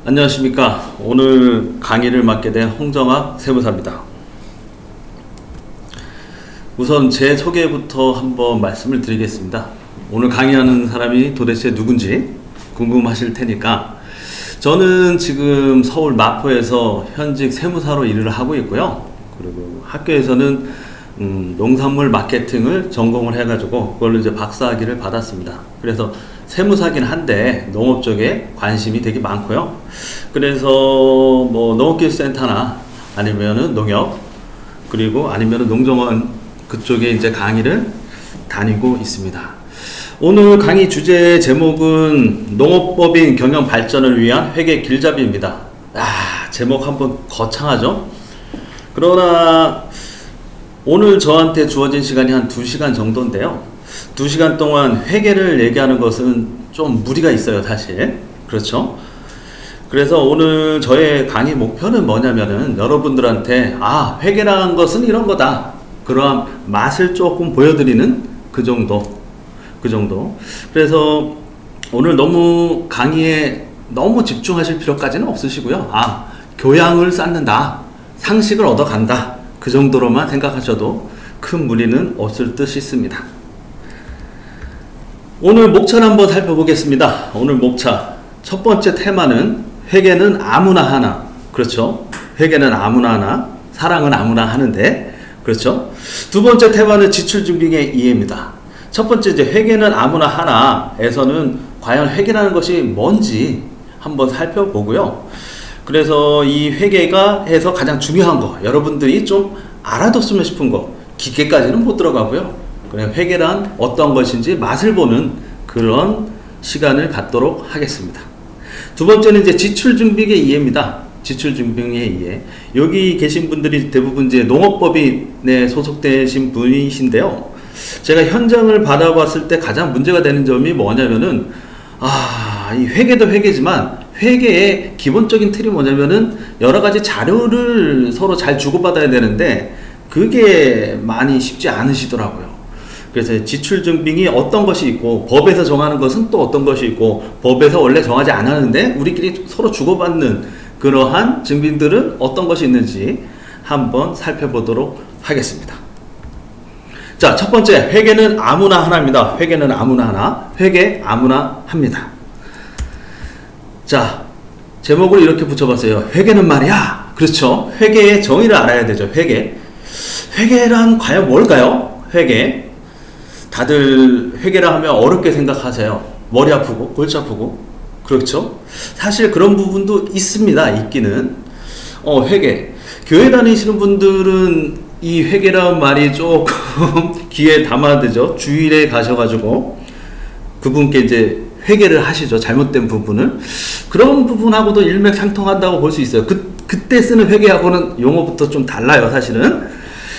안녕하십니까. 오늘 강의를 맡게 된 홍정학 세무사입니다. 우선 제 소개부터 한번 말씀을 드리겠습니다. 오늘 강의하는 사람이 도대체 누군지 궁금하실 테니까, 저는 지금 서울 마포에서 현직 세무사로 일을 하고 있고요. 그리고 학교에서는 농산물 마케팅을 전공을 해가지고 그걸로 이제 박사학위를 받았습니다. 그래서 세무사긴 한데 농업 쪽에 관심이 되게 많고요. 그래서 뭐 농업기술센터나 아니면은 농협, 그리고 아니면은 농정원 그쪽에 이제 강의를 다니고 있습니다. 오늘 강의 주제 제목은 농업법인 경영 발전을 위한 회계 길잡이입니다. 제목 한번 거창하죠? 그러나 오늘 저한테 주어진 시간이 한 2시간 정도인데요. 2시간 동안 회계를 얘기하는 것은 좀 무리가 있어요, 사실. 그렇죠? 그래서 오늘 저의 강의 목표는 뭐냐면은 여러분들한테 회계라는 것은 이런 거다, 그러한 맛을 조금 보여드리는 그 정도. 그래서 오늘 너무 강의에 너무 집중하실 필요까지는 없으시고요. 교양을 쌓는다, 상식을 얻어간다, 그 정도로만 생각하셔도 큰 무리는 없을 듯 싶습니다. 오늘 목차를 한번 살펴보겠습니다. 오늘 목차 첫 번째 테마는 회계는 아무나 하나. 그렇죠? 회계는 아무나 하나, 사랑은 아무나 하는데, 그렇죠? 두 번째 테마는 지출증빙의 이해입니다. 첫 번째 이제 회계는 아무나 하나에서는 과연 회계라는 것이 뭔지 한번 살펴보고요. 그래서 이 회계가 해서 가장 중요한 거, 여러분들이 좀 알아뒀으면 싶은 거, 깊게까지는 못 들어가고요. 그냥 회계란 어떤 것인지 맛을 보는 그런 시간을 갖도록 하겠습니다. 두 번째는 이제 지출증빙의 이해입니다. 지출증빙의 이해. 여기 계신 분들이 대부분 이제 농업법인에 소속되신 분이신데요. 제가 현장을 받아봤을 때 가장 문제가 되는 점이 뭐냐면은, 이 회계도 회계지만 회계의 기본적인 틀이 뭐냐면은 여러 가지 자료를 서로 잘 주고받아야 되는데 그게 많이 쉽지 않으시더라고요. 그래서 지출증빙이 어떤 것이 있고 법에서 정하는 것은 또 어떤 것이 있고 법에서 원래 정하지 않았는데 우리끼리 서로 주고받는 그러한 증빙들은 어떤 것이 있는지 한번 살펴보도록 하겠습니다. 자, 첫 번째, 회계는 아무나 하나입니다. 회계는 아무나 하나. 회계 아무나 합니다. 자, 제목을 이렇게 붙여봤어요. 회계는 말이야. 그렇죠? 회계의 정의를 알아야 되죠. 회계란 과연 뭘까요? 회계. 다들 회계라 하면 어렵게 생각하세요. 머리 아프고 골치 아프고. 그렇죠? 사실 그런 부분도 있습니다. 있기는. 회계. 교회 다니시는 분들은 이 회계라는 말이 조금 귀에 담아야 되죠. 주일에 가셔가지고 그분께 이제 회계를 하시죠. 잘못된 부분을. 그런 부분하고도 일맥상통한다고 볼 수 있어요. 그때 쓰는 회계하고는 용어부터 좀 달라요, 사실은.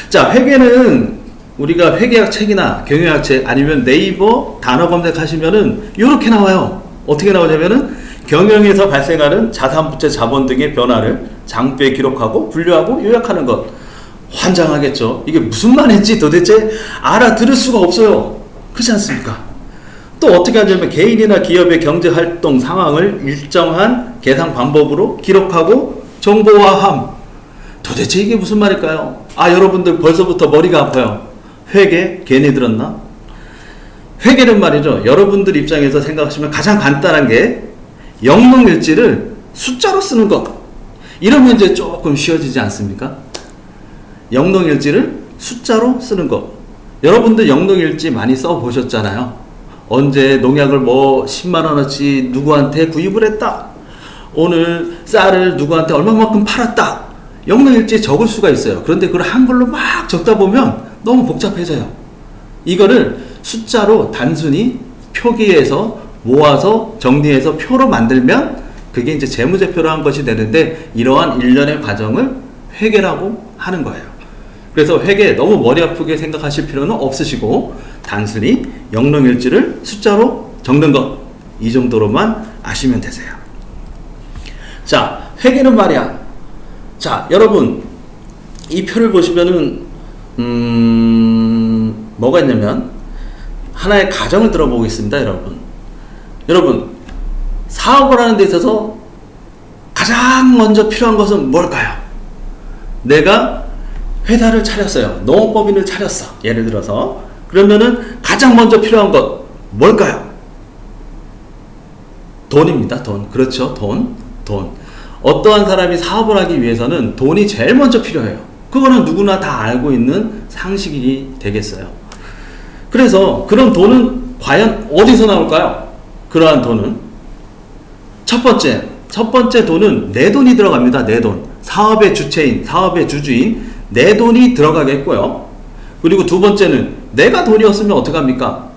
자, 회계는 우리가 회계학 책이나 경영학 책 아니면 네이버 단어 검색하시면은 이렇게 나와요. 어떻게 나오냐면은 경영에서 발생하는 자산부채 자본 등의 변화를 장부에 기록하고 분류하고 요약하는 것. 환장하겠죠. 이게 무슨 말인지 도대체 알아들을 수가 없어요. 그렇지 않습니까? 또 어떻게 하냐면 개인이나 기업의 경제활동 상황을 일정한 계산 방법으로 기록하고 정보화함. 도대체 이게 무슨 말일까요? 여러분들 벌써부터 머리가 아파요. 회계 괜히 들었나? 회계는 말이죠, 여러분들 입장에서 생각하시면 가장 간단한 게 영농일지를 숫자로 쓰는 것. 이러면 이제 조금 쉬워지지 않습니까? 영농일지를 숫자로 쓰는 것. 여러분들 영농일지 많이 써보셨잖아요. 언제 농약을 10만원어치 누구한테 구입을 했다, 오늘 쌀을 누구한테 얼마만큼 팔았다, 영농일지에 적을 수가 있어요. 그런데 그걸 한글로 막 적다 보면 너무 복잡해져요. 이거를 숫자로 단순히 표기해서 모아서 정리해서 표로 만들면 그게 이제 재무제표로 한 것이 되는데, 이러한 일련의 과정을 회계라고 하는 거예요. 그래서 회계 너무 머리 아프게 생각하실 필요는 없으시고 단순히 영농일지를 숫자로 적는 것, 이 정도로만 아시면 되세요. 자, 회계는 말이야. 자, 여러분 이 표를 보시면은 뭐가 있냐면 하나의 가정을 들어보겠습니다. 여러분 사업을 하는 데 있어서 가장 먼저 필요한 것은 뭘까요? 내가 회사를 차렸어요. 농업법인을 차렸어. 예를 들어서. 그러면은 가장 먼저 필요한 것 뭘까요? 돈입니다. 돈. 그렇죠. 돈. 어떠한 사람이 사업을 하기 위해서는 돈이 제일 먼저 필요해요. 그거는 누구나 다 알고 있는 상식이 되겠어요. 그래서 그런 돈은 과연 어디서 나올까요? 그러한 돈은 첫 번째 돈은 내 돈이 들어갑니다. 내 돈. 사업의 주체인, 사업의 주주인 내 돈이 들어가겠고요. 그리고 두 번째는 내가 돈이 없으면 어떡합니까?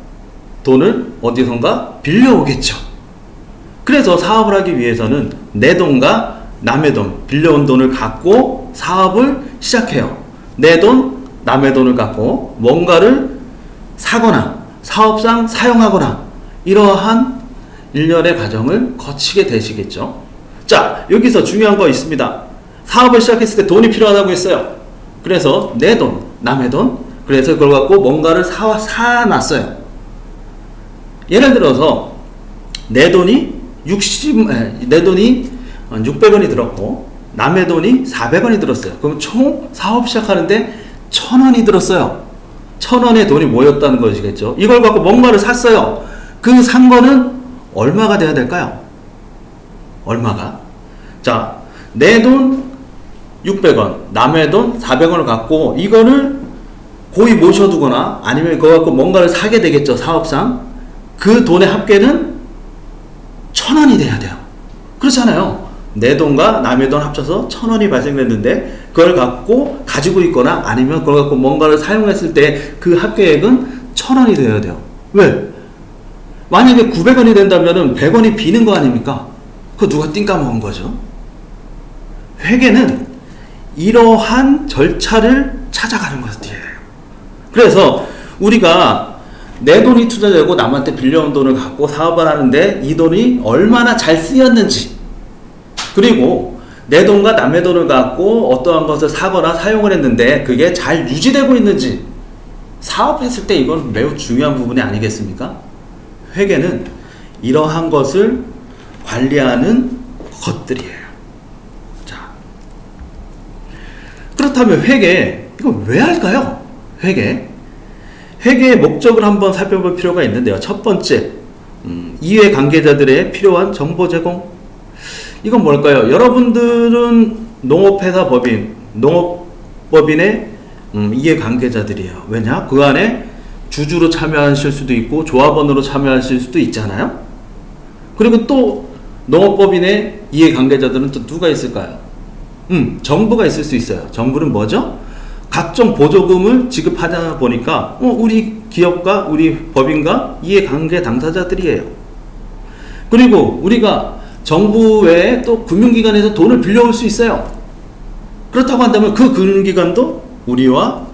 돈을 어디선가 빌려오겠죠. 그래서 사업을 하기 위해서는 내 돈과 남의 돈, 빌려온 돈을 갖고 사업을 시작해요. 내 돈, 남의 돈을 갖고 뭔가를 사거나 사업상 사용하거나 이러한 일련의 과정을 거치게 되시겠죠. 자, 여기서 중요한 거 있습니다. 사업을 시작했을 때 돈이 필요하다고 했어요. 그래서 내 돈, 남의 돈, 그래서 그걸 갖고 뭔가를 사놨어요. 예를 들어서 내 돈이 600원이 들었고 남의 돈이 400원이 들었어요. 그럼 총 사업 시작하는데 1000원이 들었어요. 1000원의 돈이 모였다는 것이겠죠. 이걸 갖고 뭔가를 샀어요. 그 산 거는 얼마가 돼야 될까요? 얼마가? 자, 내 돈 600원, 남의 돈 400원을 갖고 이거를 고이 모셔두거나 아니면 그거 갖고 뭔가를 사게 되겠죠. 사업상. 그 돈의 합계는 1000원이 돼야 돼요. 그렇잖아요. 내 돈과 남의 돈 합쳐서 1000원이 발생됐는데 그걸 가지고 있거나 아니면 그걸 갖고 뭔가를 사용했을 때 그 합계액은 1000원이 돼야 돼요. 왜? 만약에 900원이 된다면 100원이 비는 거 아닙니까? 그거 누가 띵 까먹은 거죠? 회계는 이러한 절차를 찾아가는 것이에요. 그래서 우리가 내 돈이 투자되고 남한테 빌려온 돈을 갖고 사업을 하는데 이 돈이 얼마나 잘 쓰였는지, 그리고 내 돈과 남의 돈을 갖고 어떠한 것을 사거나 사용을 했는데 그게 잘 유지되고 있는지, 사업했을 때 이건 매우 중요한 부분이 아니겠습니까? 회계는 이러한 것을 관리하는 것들이에요. 자, 그렇다면 회계, 이거 왜 할까요? 회계의 목적을 한번 살펴볼 필요가 있는데요. 첫 번째, 이해 관계자들의 필요한 정보 제공. 이건 뭘까요? 여러분들은 농업회사 법인, 농업법인의 이해 관계자들이에요. 왜냐? 그 안에 주주로 참여하실 수도 있고 조합원으로 참여하실 수도 있잖아요. 그리고 또 농업법인의 이해 관계자들은 또 누가 있을까요? 정부가 있을 수 있어요. 정부는 뭐죠? 각종 보조금을 지급하다 보니까 우리 기업과 우리 법인과 이해관계 당사자들이에요. 그리고 우리가 정부 외에 또 금융기관에서 돈을 빌려올 수 있어요. 그렇다고 한다면 그 금융기관도 우리와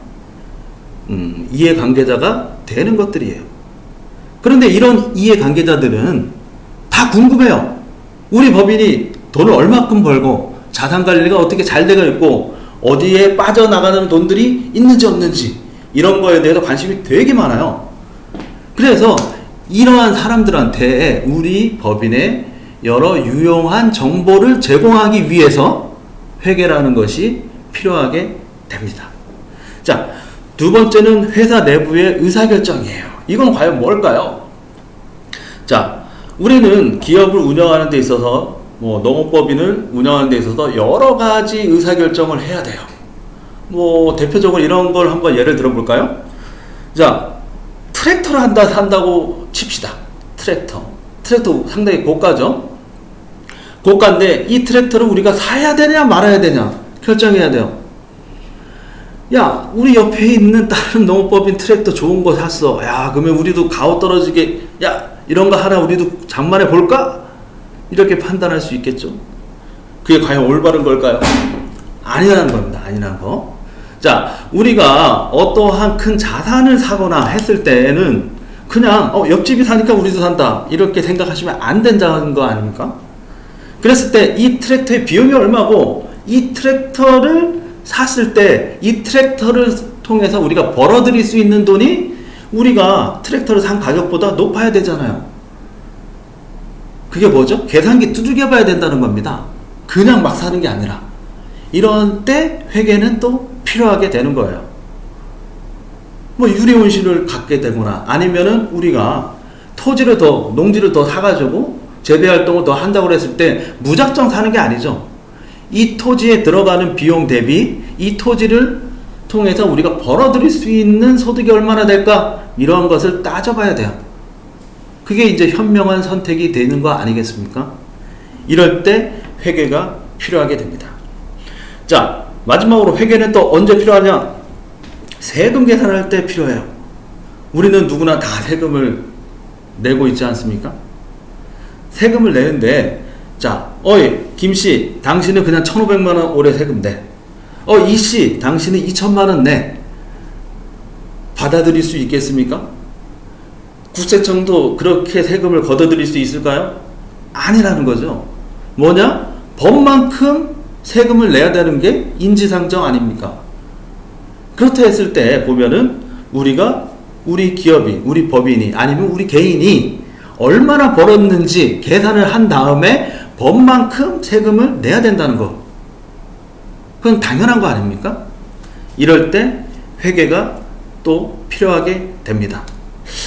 이해관계자가 되는 것들이에요. 그런데 이런 이해관계자들은 다 궁금해요. 우리 법인이 돈을 얼마큼 벌고 자산관리가 어떻게 잘 되고 있고 어디에 빠져나가는 돈들이 있는지 없는지, 이런 거에 대해서 관심이 되게 많아요. 그래서 이러한 사람들한테 우리 법인의 여러 유용한 정보를 제공하기 위해서 회계라는 것이 필요하게 됩니다. 자, 두 번째는 회사 내부의 의사결정이에요. 이건 과연 뭘까요? 자, 우리는 기업을 운영하는 데 있어서 농업법인을 운영하는 데 있어서 여러 가지 의사결정을 해야 돼요. 대표적으로 이런 걸 한번 예를 들어볼까요? 자, 트랙터를 산다고 칩시다. 트랙터 상당히 고가죠? 고가인데 이 트랙터를 우리가 사야 되냐 말아야 되냐 결정해야 돼요. 야, 우리 옆에 있는 다른 농업법인 트랙터 좋은 거 샀어. 야, 그러면 우리도 가오 떨어지게, 야, 이런 거 하나 우리도 장만해 볼까? 이렇게 판단할 수 있겠죠. 그게 과연 올바른 걸까요? 아니라는 겁니다. 아니라는 거. 자, 우리가 어떠한 큰 자산을 사거나 했을 때는 그냥 옆집이 사니까 우리도 산다 이렇게 생각하시면 안 된다는 거 아닙니까? 그랬을 때 이 트랙터의 비용이 얼마고, 이 트랙터를 샀을 때 이 트랙터를 통해서 우리가 벌어들일 수 있는 돈이 우리가 트랙터를 산 가격보다 높아야 되잖아요. 그게 뭐죠? 계산기 두들겨 봐야 된다는 겁니다. 그냥 막 사는 게 아니라 이런 때 회계는 또 필요하게 되는 거예요. 뭐 유리온실을 갖게 되거나 아니면은 우리가 토지를 더, 농지를 더 사가지고 재배활동을 더 한다고 했을 때 무작정 사는 게 아니죠. 이 토지에 들어가는 비용 대비 이 토지를 통해서 우리가 벌어들일 수 있는 소득이 얼마나 될까? 이런 것을 따져봐야 돼요. 그게 이제 현명한 선택이 되는 거 아니겠습니까? 이럴 때 회계가 필요하게 됩니다. 자, 마지막으로 회계는 또 언제 필요하냐? 세금 계산할 때 필요해요. 우리는 누구나 다 세금을 내고 있지 않습니까? 세금을 내는데, 자, 어이, 김씨, 당신은 그냥 1,500만원 올해 세금 내. 이씨, 당신은 2,000만원 내. 받아들일 수 있겠습니까? 국세청도 그렇게 세금을 걷어들일 수 있을까요? 아니라는 거죠. 뭐냐? 법만큼 세금을 내야 되는 게 인지상정 아닙니까? 그렇다 했을 때 보면은 우리가 우리 기업이, 우리 법인이 아니면 우리 개인이 얼마나 벌었는지 계산을 한 다음에 법만큼 세금을 내야 된다는 거. 그건 당연한 거 아닙니까? 이럴 때 회계가 또 필요하게 됩니다.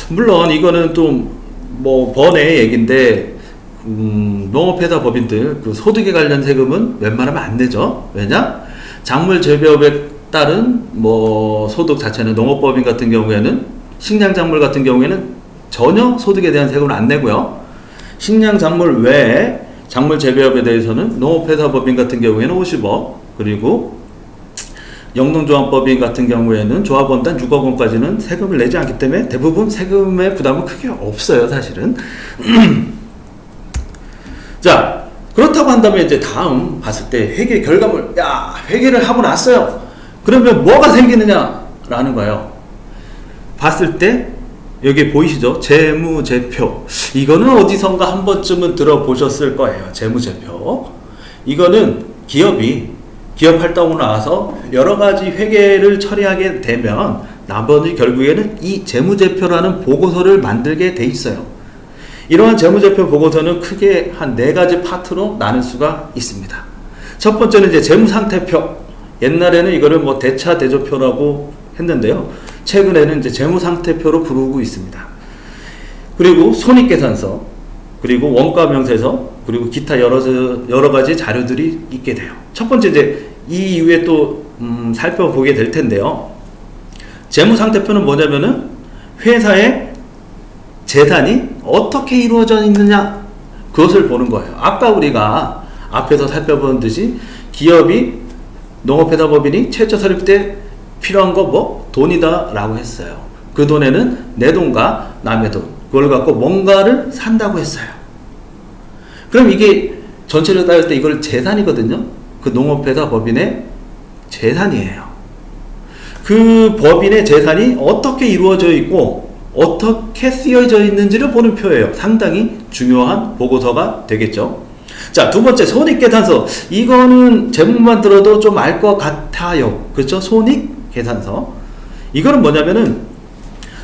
물론 이거는 또 뭐 번외의 얘기인데 농업회사 법인들 그 소득에 관련 세금은 웬만하면 안 내죠. 왜냐? 작물 재배업에 따른 뭐 소득 자체는 농업법인 같은 경우에는 식량작물 같은 경우에는 전혀 소득에 대한 세금을 안 내고요. 식량작물 외에 작물 재배업에 대해서는 농업회사 법인 같은 경우에는 50억, 그리고 영농조합법인 같은 경우에는 조합원단 6억 원까지는 세금을 내지 않기 때문에 대부분 세금의 부담은 크게 없어요, 사실은. 자, 그렇다고 한다면 이제 다음 봤을 때 회계 결과물, 야, 회계를 하고 났어요. 그러면 뭐가 생기느냐라는 거예요. 봤을 때 여기 보이시죠? 재무제표. 이거는 어디선가 한 번쯤은 들어보셨을 거예요. 재무제표. 이거는 기업 활동으로 나와서 여러 가지 회계를 처리하게 되면 나머지 결국에는 이 재무제표라는 보고서를 만들게 돼 있어요. 이러한 재무제표 보고서는 크게 한 4가지 파트로 나눌 수가 있습니다. 첫 번째는 이제 재무상태표. 옛날에는 이거를 뭐 대차대조표라고 했는데요. 최근에는 이제 재무상태표로 부르고 있습니다. 그리고 손익계산서, 그리고 원가명세서, 그리고 기타 여러 가지 자료들이 있게 돼요. 첫 번째 이제 이 이후에 또 살펴보게 될 텐데요. 재무상태표는 뭐냐면은 회사의 재산이 어떻게 이루어져 있느냐, 그것을 보는 거예요. 아까 우리가 앞에서 살펴본 듯이 기업이 농업회사 법인이 최초 설립 때 필요한 거 뭐? 돈이다 라고 했어요. 그 돈에는 내 돈과 남의 돈, 그걸 갖고 뭔가를 산다고 했어요. 그럼 이게 전체를 따질 때 이걸 재산이거든요. 그 농업회사 법인의 재산이에요. 그 법인의 재산이 어떻게 이루어져 있고 어떻게 쓰여져 있는지를 보는 표예요. 상당히 중요한 보고서가 되겠죠. 자, 두 번째 손익계산서. 이거는 제목만 들어도 좀 알 것 같아요. 그렇죠? 손익계산서. 이거는 뭐냐면은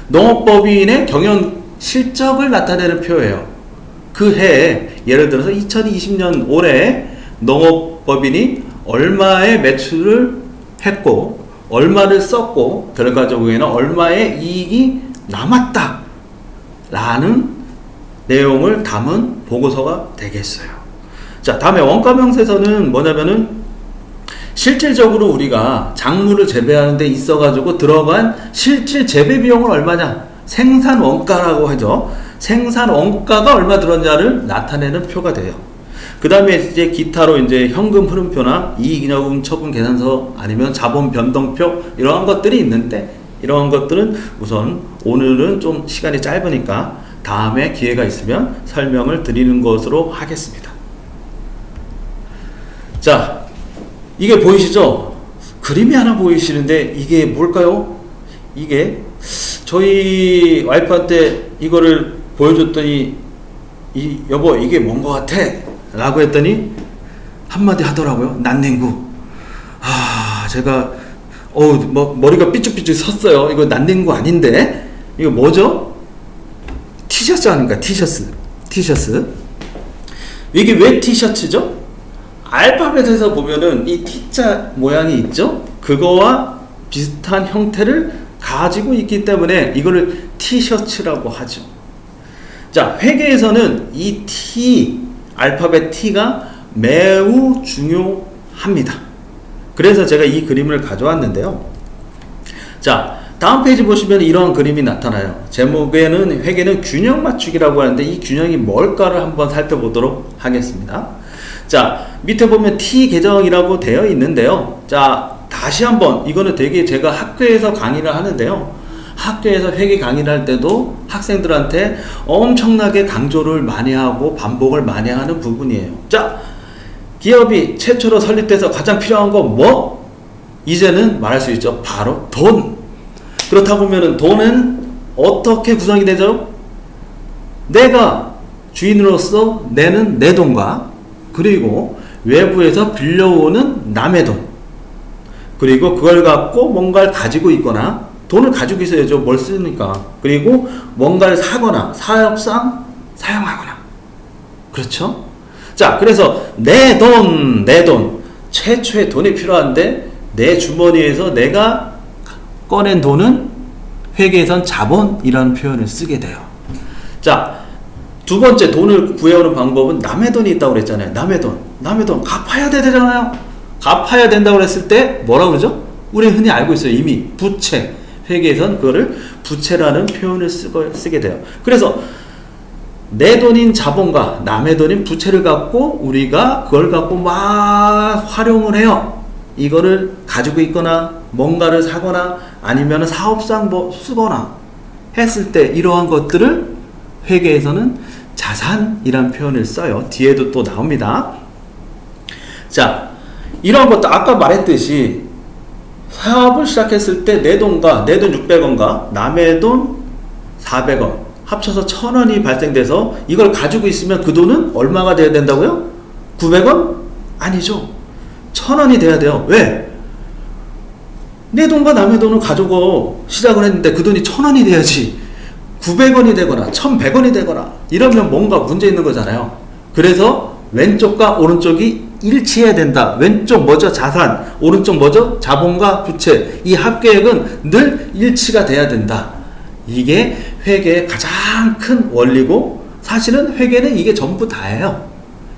농업법인의 경영 실적을 나타내는 표예요. 그 해에 예를 들어서 2020년 올해 농업법인이 얼마의 매출을 했고 얼마를 썼고 결과적으로는 얼마의 이익이 남았다 라는 내용을 담은 보고서가 되겠어요. 자, 다음에 원가명세서는 뭐냐면은 실질적으로 우리가 작물을 재배하는 데 있어 가지고 들어간 실질 재배 비용은 얼마냐, 생산 원가라고 하죠. 생산 원가가 얼마 들었냐를 나타내는 표가 돼요. 그 다음에 이제 기타로 이제 현금 흐름표나 이익잉여금 처분 계산서 아니면 자본 변동표 이러한 것들이 있는데 이러한 것들은 우선 오늘은 좀 시간이 짧으니까 다음에 기회가 있으면 설명을 드리는 것으로 하겠습니다. 자, 이게 보이시죠? 그림이 하나 보이시는데 이게 뭘까요? 이게 저희 와이프한테 이거를 보여줬더니 여보 이게 뭔 것 같아? 라고 했더니 한마디 하더라고요. 난냉구. 제가 머리가 삐쭉삐쭉 섰어요. 이거 난냉구 아닌데 이거 뭐죠? 티셔츠 아닌가? 티셔츠. 이게 왜 티셔츠죠? 알파벳에서 보면은 이 T자 모양이 있죠? 그거와 비슷한 형태를 가지고 있기 때문에 이거를 티셔츠라고 하죠. 자, 회계에서는 이 T, 알파벳 T가 매우 중요합니다. 그래서 제가 이 그림을 가져왔는데요. 자, 다음 페이지 보시면 이런 그림이 나타나요. 제목에는 회계는 균형 맞추기라고 하는데 이 균형이 뭘까를 한번 살펴보도록 하겠습니다. 자, 밑에 보면 T 계정이라고 되어 있는데요. 자, 다시 한번 이거는 되게 제가 학교에서 강의를 하는데요. 학교에서 회계 강의를 할 때도 학생들한테 엄청나게 강조를 많이 하고 반복을 많이 하는 부분이에요. 자, 기업이 최초로 설립돼서 가장 필요한 건 뭐? 이제는 말할 수 있죠. 바로 돈. 그렇다 보면은 돈은 어떻게 구성이 되죠? 내가 주인으로서 내는 내 돈과 그리고 외부에서 빌려오는 남의 돈, 그리고 그걸 갖고 뭔가를 가지고 있거나 돈을 가지고 있어야죠. 뭘 쓰니까. 그리고 뭔가를 사거나 사업상 사용하거나. 그렇죠? 자, 그래서 내 돈, 최초의 돈이 필요한데 내 주머니에서 내가 꺼낸 돈은 회계에선 자본이라는 표현을 쓰게 돼요. 자, 두 번째 돈을 구해오는 방법은 남의 돈이 있다고 그랬잖아요. 남의 돈 갚아야 되잖아요. 갚아야 된다고 그랬을 때 뭐라고 그러죠? 우리 흔히 알고 있어요. 이미 부채. 회계에선 그거를 부채라는 표현을 쓰게 돼요. 그래서 내 돈인 자본과 남의 돈인 부채를 갖고 우리가 그걸 갖고 막 활용을 해요. 이거를 가지고 있거나 뭔가를 사거나 아니면 사업상 뭐 쓰거나 했을 때 이러한 것들을 회계에서는 자산이란 표현을 써요. 뒤에도 또 나옵니다. 자, 이러한 것도 아까 말했듯이 사업을 시작했을 때 내 돈과 내 돈 600원과 남의 돈 400원 합쳐서 1000원이 발생돼서 이걸 가지고 있으면 그 돈은 얼마가 돼야 된다고요? 900원? 아니죠. 1000원이 돼야 돼요. 왜? 내 돈과 남의 돈을 가지고 시작을 했는데 그 돈이 1000원이 돼야지 900원이 되거나 1100원이 되거나 이러면 뭔가 문제 있는 거잖아요. 그래서 왼쪽과 오른쪽이 일치해야 된다. 왼쪽 뭐죠? 자산, 오른쪽 뭐죠? 자본과 부채. 이 합계액은 늘 일치가 돼야 된다. 이게 회계의 가장 큰 원리고 사실은 회계는 이게 전부 다예요.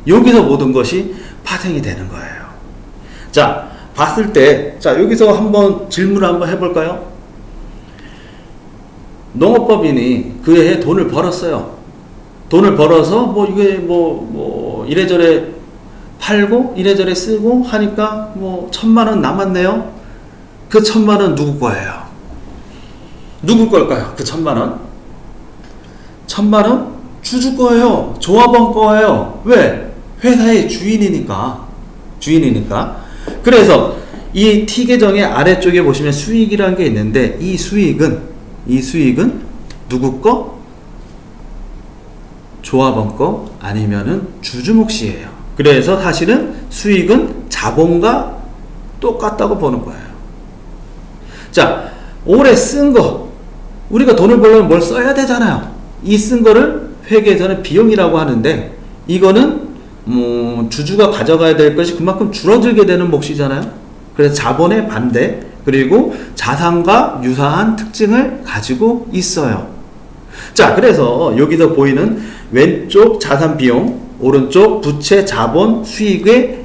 여기서 모든 것이 파생이 되는 거예요. 자, 봤을 때, 자, 여기서 한번 질문을 한번 해볼까요? 농업법인이 그 해에 돈을 벌었어요. 돈을 벌어서 뭐 이게 뭐 이래저래 팔고 이래저래 쓰고 하니까 뭐 1000만원 남았네요. 그 1000만원 누구 거예요? 누구 걸까요? 그 1000만원? 1000만원? 주주 거예요. 조합원 거예요. 왜? 회사의 주인이니까. 그래서 이 T 계정의 아래쪽에 보시면 수익이라는 게 있는데 이 수익은 누구 거? 조합원 거 아니면은 주주 몫이에요. 그래서 사실은 수익은 자본과 똑같다고 보는 거예요. 자, 올해 쓴 거 우리가 돈을 벌려면 뭘 써야 되잖아요. 이 쓴 거를 회계에서는 비용이라고 하는데 이거는 주주가 가져가야 될 것이 그만큼 줄어들게 되는 몫이잖아요. 그래서 자본의 반대 그리고 자산과 유사한 특징을 가지고 있어요. 자, 그래서 여기서 보이는 왼쪽 자산 비용 오른쪽 부채 자본 수익의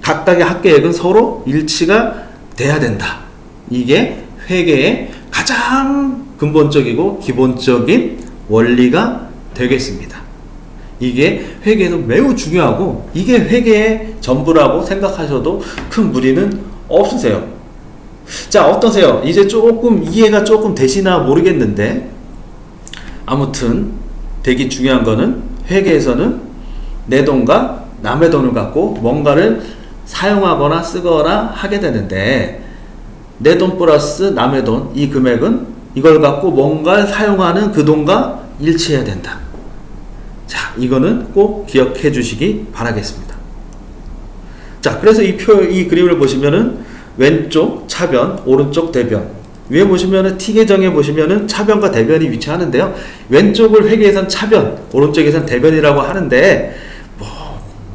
각각의 합계액은 서로 일치가 돼야 된다. 이게 회계의 가장 근본적이고 기본적인 원리가 되겠습니다. 이게 회계에서 매우 중요하고 이게 회계의 전부라고 생각하셔도 큰 무리는 없으세요. 자, 어떠세요? 이제 조금 이해가 조금 되시나 모르겠는데 아무튼 되게 중요한 거는 회계에서는 내 돈과 남의 돈을 갖고 뭔가를 사용하거나 쓰거나 하게 되는데 내 돈 플러스 남의 돈 이 금액은 이걸 갖고 뭔가를 사용하는 그 돈과 일치해야 된다. 자, 이거는 꼭 기억해 주시기 바라겠습니다. 자, 그래서 이 그림을 보시면은 왼쪽 차변, 오른쪽 대변. 위에 보시면은 T 계정에 보시면은 차변과 대변이 위치하는데요. 왼쪽을 회계에선 차변, 오른쪽에선 대변이라고 하는데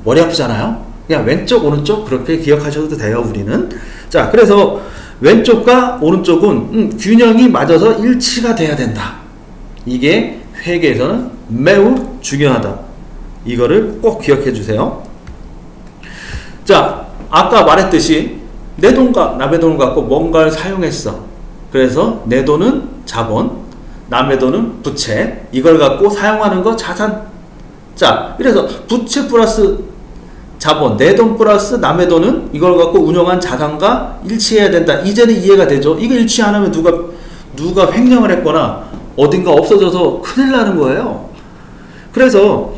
머리 아프잖아요. 그냥 왼쪽 오른쪽 그렇게 기억하셔도 돼요. 우리는. 자, 그래서 왼쪽과 오른쪽은 균형이 맞아서 일치가 돼야 된다. 이게 회계에서는 매우 중요하다. 이거를 꼭 기억해 주세요. 자, 아까 말했듯이 내 돈과 남의 돈을 갖고 뭔가를 사용했어. 그래서 내 돈은 자본, 남의 돈은 부채, 이걸 갖고 사용하는 거 자산. 자, 그래서 부채 플러스 자본, 내 돈 플러스 남의 돈은 이걸 갖고 운영한 자산과 일치해야 된다. 이제는 이해가 되죠? 이거 일치 안 하면 누가 횡령을 했거나 어딘가 없어져서 큰일 나는 거예요. 그래서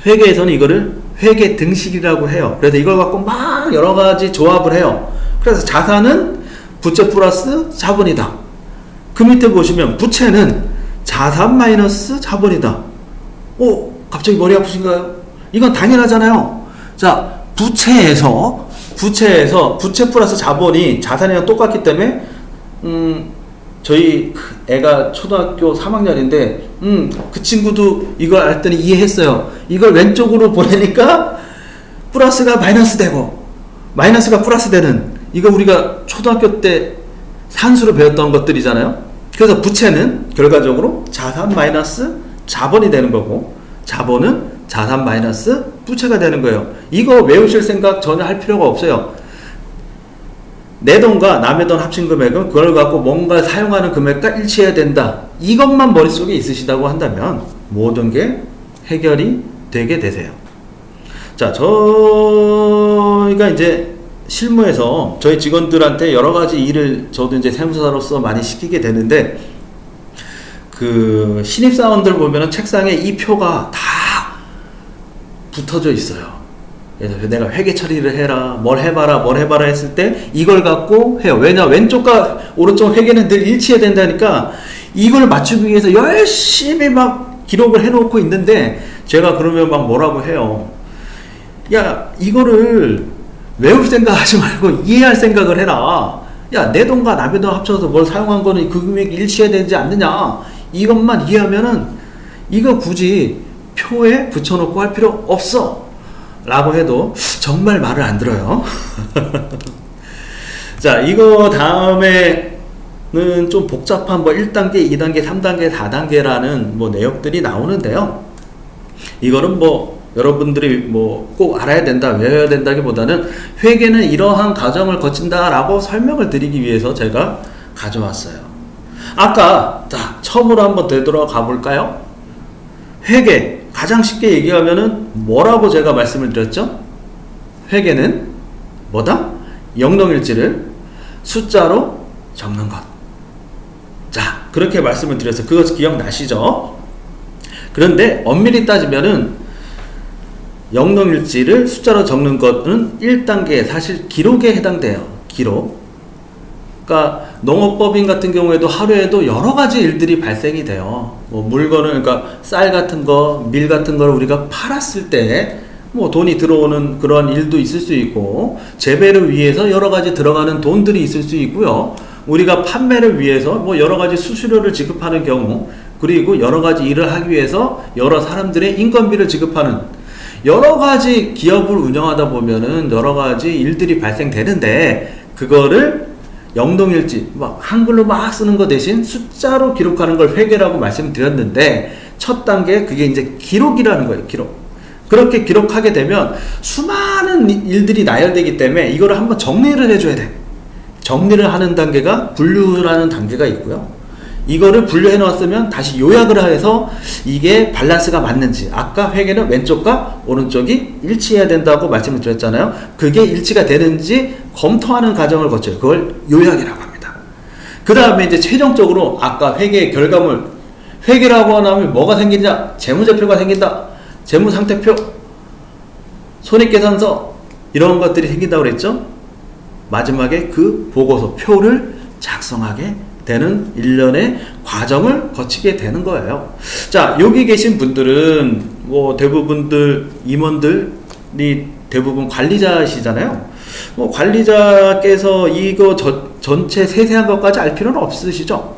회계에서는 이거를 회계 등식이라고 해요. 그래서 이걸 갖고 막 여러 가지 조합을 해요. 그래서 자산은 부채 플러스 자본이다. 그 밑에 보시면 부채는 자산 마이너스 자본이다. 갑자기 머리 아프신가요? 이건 당연하잖아요. 자, 부채에서 부채 플러스 자본이 자산이랑 똑같기 때문에 저희 애가 초등학교 3학년인데 그 친구도 이걸 알았더니 이해했어요. 이걸 왼쪽으로 보내니까 플러스가 마이너스 되고 마이너스가 플러스 되는, 이거 우리가 초등학교 때 산수로 배웠던 것들이잖아요. 그래서 부채는 결과적으로 자산 마이너스 자본이 되는 거고, 자본은 자산 마이너스 부채가 되는 거예요. 이거 외우실 생각 전혀 할 필요가 없어요. 내 돈과 남의 돈 합친 금액은 그걸 갖고 뭔가 사용하는 금액과 일치해야 된다. 이것만 머릿속에 있으시다고 한다면 모든 게 해결이 되게 되세요. 자, 저희가 이제 실무에서 저희 직원들한테 여러 가지 일을 저도 이제 세무사로서 많이 시키게 되는데, 그 신입사원들 보면은 책상에 이 표가 다 붙어져 있어요. 그래서 내가 회계 처리를 해라, 뭘 해봐라 했을 때 이걸 갖고 해요. 왜냐, 왼쪽과 오른쪽 회계는 늘 일치해야 된다니까 이걸 맞추기 위해서 열심히 막 기록을 해놓고 있는데, 제가 그러면 막 뭐라고 해요. 야, 이거를 외울 생각하지 말고 이해할 생각을 해라. 야, 내 돈과 남의 돈 합쳐서 뭘 사용한 거는 그 금액이 일치해야 되지 않느냐. 이것만 이해하면은 이거 굳이 표에 붙여놓고 할 필요 없어 라고 해도 정말 말을 안 들어요. 자, 이거 다음에는 좀 복잡한 1단계, 2단계, 3단계, 4단계라는 내역들이 나오는데요. 이거는 여러분들이 꼭 알아야 된다, 외워야 된다기보다는 회계는 이러한 과정을 거친다라고 설명을 드리기 위해서 제가 가져왔어요. 아까 처음으로 한번 되돌아가 볼까요? 회계 가장 쉽게 얘기하면은 뭐라고 제가 말씀을 드렸죠? 회계는 뭐다? 영농일지를 숫자로 적는 것. 자, 그렇게 말씀을 드려서 그거 기억나시죠? 그런데 엄밀히 따지면은 영농일지를 숫자로 적는 것은 1단계 사실 기록에 해당돼요. 기록. 그러니까 농업법인 같은 경우에도 하루에도 여러 가지 일들이 발생이 돼요. 물건을, 그러니까 쌀 같은 거, 밀 같은 걸 우리가 팔았을 때 돈이 들어오는 그런 일도 있을 수 있고, 재배를 위해서 여러 가지 들어가는 돈들이 있을 수 있고요. 우리가 판매를 위해서 여러 가지 수수료를 지급하는 경우, 그리고 여러 가지 일을 하기 위해서 여러 사람들의 인건비를 지급하는, 여러 가지 기업을 운영하다 보면은 여러 가지 일들이 발생되는데, 그거를 영농일지 한글로 막 쓰는 거 대신 숫자로 기록하는 걸 회계라고 말씀드렸는데, 첫 단계 그게 이제 기록이라는 거예요. 기록. 그렇게 기록하게 되면 수많은 일들이 나열되기 때문에 이거를 한번 정리를 해줘야 돼. 정리를 하는 단계가 분류라는 단계가 있고요. 이거를 분류해 놓았으면 다시 요약을 해서 이게 밸런스가 맞는지, 아까 회계는 왼쪽과 오른쪽이 일치해야 된다고 말씀을 드렸잖아요. 그게 일치가 되는지 검토하는 과정을 거쳐요. 그걸 요약이라고 합니다. 그 다음에 이제 최종적으로 아까 회계의 결과물, 회계라고 하면 뭐가 생기냐? 재무제표가 생긴다. 재무상태표, 손익계산서, 이런 것들이 생긴다고 그랬죠. 마지막에 그 보고서, 표를 작성하게 되는 일련의 과정을 거치게 되는 거예요. 자, 여기 계신 분들은 대부분들 임원들이 대부분 관리자시잖아요. 관리자께서 이거 전체 세세한 것까지 알 필요는 없으시죠.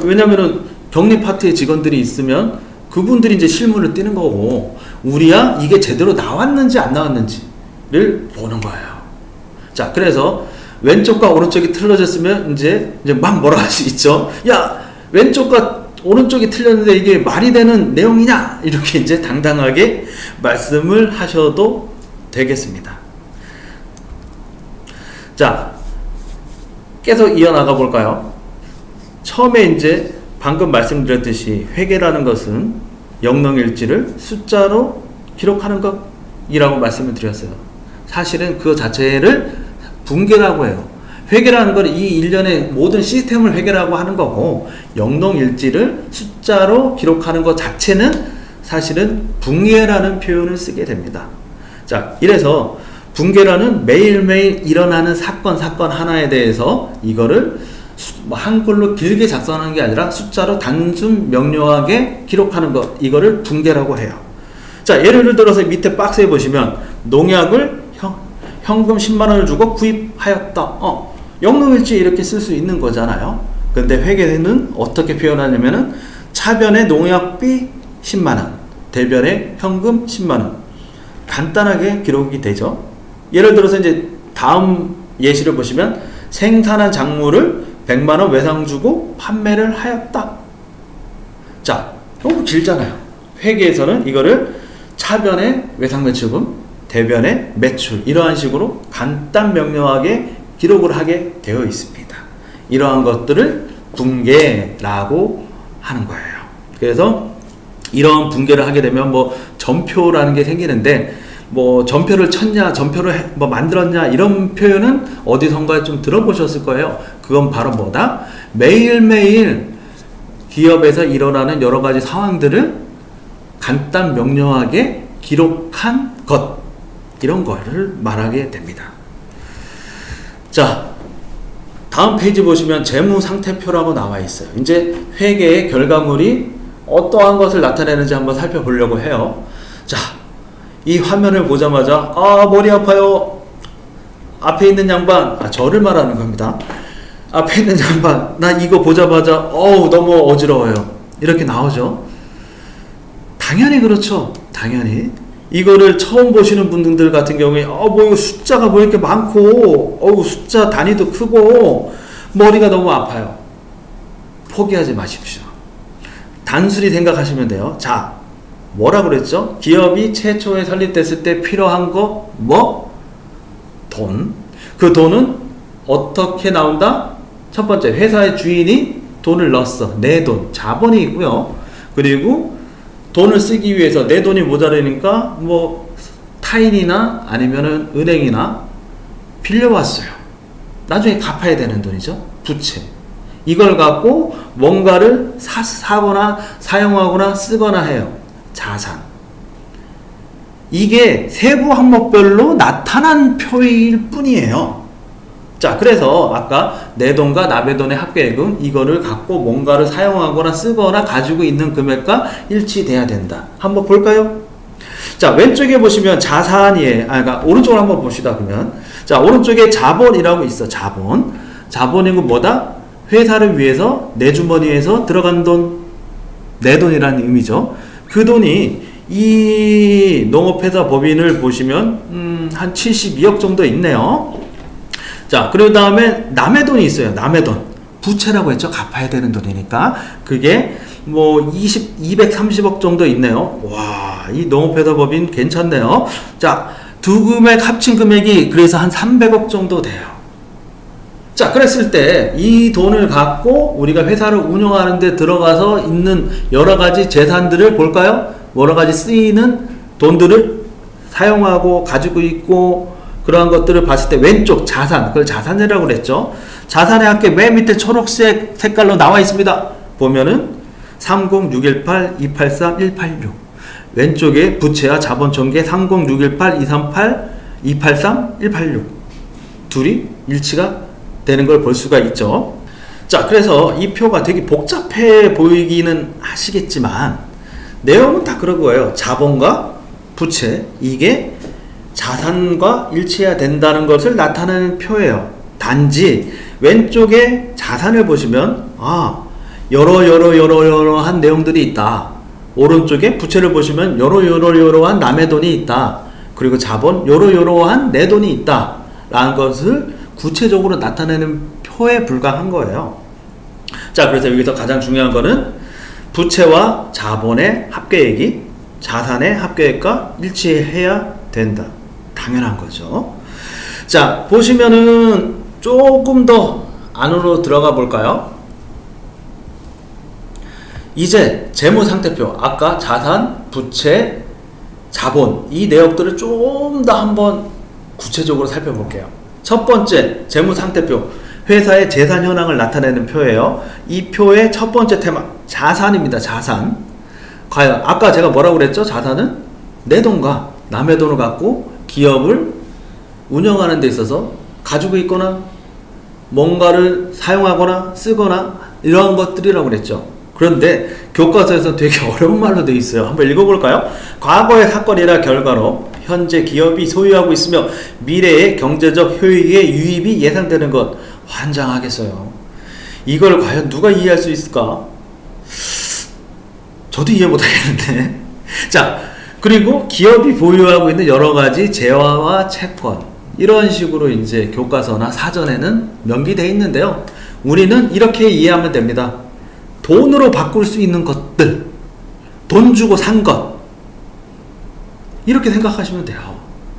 왜냐면은 격리 파트에 직원들이 있으면 그분들이 이제 실물을 띄는 거고, 우리야 이게 제대로 나왔는지 안 나왔는지를 보는 거예요. 자, 그래서 왼쪽과 오른쪽이 틀어졌으면 이제 막 뭐라 할 수 있죠. 야, 왼쪽과 오른쪽이 틀렸는데 이게 말이 되는 내용이냐? 이렇게 이제 당당하게 말씀을 하셔도 되겠습니다. 자, 계속 이어나가 볼까요? 처음에 이제 방금 말씀드렸듯이 회계라는 것은 영농일지를 숫자로 기록하는 것이라고 말씀을 드렸어요. 사실은 그 자체를 분계라고 해요. 회계라는 건 이 일련의 모든 시스템을 회계라고 하는 거고, 영농일지를 숫자로 기록하는 것 자체는 사실은 분계라는 표현을 쓰게 됩니다. 자, 이래서 분계라는 매일매일 일어나는 사건 하나에 대해서 이거를 한글로 길게 작성하는 게 아니라 숫자로 단순 명료하게 기록하는 것, 이거를 분계라고 해요. 자, 예를 들어서 밑에 박스에 보시면 농약을 현금 10만원을 주고 구입하였다. 영농일지 이렇게 쓸 수 있는 거잖아요. 근데 회계는 어떻게 표현하냐면은 차변에 농약비 10만원, 대변에 현금 10만원. 간단하게 기록이 되죠. 예를 들어서 이제 다음 예시를 보시면 생산한 작물을 100만원 외상 주고 판매를 하였다. 자, 너무 길잖아요. 회계에서는 이거를 차변에 외상매출금, 대변에 매출, 이러한 식으로 간단 명료하게 기록을 하게 되어 있습니다. 이러한 것들을 분계라고 하는 거예요. 그래서 이런 분계를 하게 되면 뭐 전표라는 게 생기는데, 뭐 전표를 쳤냐, 전표를 뭐 만들었냐, 이런 표현은 어디선가 좀 들어보셨을 거예요. 그건 바로 뭐다? 매일매일 기업에서 일어나는 여러 가지 상황들을 간단 명료하게 기록한 것, 이런 거를 말하게 됩니다. 자, 다음 페이지 보시면 재무상태표라고 나와 있어요. 이제 회계의 결과물이 어떠한 것을 나타내는지 한번 살펴보려고 해요. 자, 이 화면을 보자마자 머리 아파요. 앞에 있는 양반, 저를 말하는 겁니다. 앞에 있는 양반, 나 이거 보자마자 너무 어지러워요. 이렇게 나오죠. 당연히 그렇죠. 당연히. 이거를 처음 보시는 분들 같은 경우에 뭐 이거 숫자가 뭐 이렇게 많고 숫자 단위도 크고 머리가 너무 아파요. 포기하지 마십시오. 단순히 생각하시면 돼요. 자, 뭐라 그랬죠? 기업이 최초에 설립됐을 때 필요한 거 뭐? 돈. 그 돈은 어떻게 나온다? 첫 번째, 회사의 주인이 돈을 넣었어. 내 돈, 자본이 있고요. 그리고 돈을 쓰기 위해서 내 돈이 모자라니까 뭐 타인이나 아니면은 은행이나 빌려왔어요. 나중에 갚아야 되는 돈이죠. 부채. 이걸 갖고 뭔가를 사거나 사용하거나 쓰거나 해요. 자산. 이게 세부 항목별로 나타난 표일 뿐이에요. 자, 그래서 아까 내 돈과 남의 돈의 합계액은 이거를 갖고 뭔가를 사용하거나 쓰거나 가지고 있는 금액과 일치돼야 된다. 한번 볼까요? 자, 왼쪽에 보시면 자산이에요. 그러니까 오른쪽으로 한번 봅시다. 그러면 자, 오른쪽에 자본이라고 있어. 자본인 건 뭐다? 회사를 위해서 내 주머니에서 들어간 돈, 내 돈이라는 의미죠. 그 돈이 이 농업회사 법인을 보시면 한 72억 정도 있네요. 자, 그리고 다음에 남의 돈이 있어요. 남의 돈. 부채라고 했죠. 갚아야 되는 돈이니까. 그게 뭐 230억 정도 있네요. 와, 이 농업회사 법인 괜찮네요. 자, 두 금액 합친 금액이 그래서 한 300억 정도 돼요. 자, 그랬을 때 이 돈을 갖고 우리가 회사를 운영하는 데 들어가서 있는 여러 가지 재산들을 볼까요? 여러 가지 쓰이는 돈들을 사용하고 가지고 있고 그러한 것들을 봤을 때 왼쪽 자산, 그걸 자산이라고 그랬죠. 자산의 합계 맨 밑에 초록색 색깔로 나와 있습니다. 보면은 30618, 283, 186. 왼쪽에 부채와 자본 총계 30618, 238, 283, 186. 둘이 일치가 되는 걸 볼 수가 있죠. 자, 그래서 이 표가 되게 복잡해 보이기는 하시겠지만 내용은 다 그런 거예요. 자본과 부채, 이게 자산과 일치해야 된다는 것을 나타내는 표예요. 단지 왼쪽에 자산을 보시면 여러한 내용들이 있다. 오른쪽에 부채를 보시면 요러한 남의 돈이 있다. 그리고 자본 요러한 내 돈이 있다. 라는 것을 구체적으로 나타내는 표에 불과한 거예요. 자, 그래서 여기서 가장 중요한 거는 부채와 자본의 합계액이 자산의 합계액과 일치해야 된다. 당연한 거죠. 자, 보시면은 조금 더 안으로 들어가 볼까요? 이제 재무상태표, 아까 자산, 부채, 자본 이 내역들을 좀 더 한번 구체적으로 살펴볼게요. 첫 번째 재무상태표, 회사의 재산 현황을 나타내는 표예요. 이 표의 첫 번째 테마 자산입니다. 자산. 과연 아까 제가 뭐라고 그랬죠? 자산은 내 돈과 남의 돈을 갖고 기업을 운영하는 데 있어서 가지고 있거나 뭔가를 사용하거나 쓰거나 이러한 것들이라고 그랬죠. 그런데 교과서에서 되게 어려운 말로 되어 있어요. 한번 읽어볼까요? 과거의 사건이나 결과로 현재 기업이 소유하고 있으며 미래의 경제적 효익의 유입이 예상되는 것. 환장하겠어요. 이걸 과연 누가 이해할 수 있을까? 저도 이해 못하겠는데. 자, 그리고 기업이 보유하고 있는 여러가지 재화와 채권, 이런 식으로 이제 교과서나 사전에는 명기되어 있는데요. 우리는 이렇게 이해하면 됩니다. 돈으로 바꿀 수 있는 것들, 돈 주고 산 것, 이렇게 생각하시면 돼요.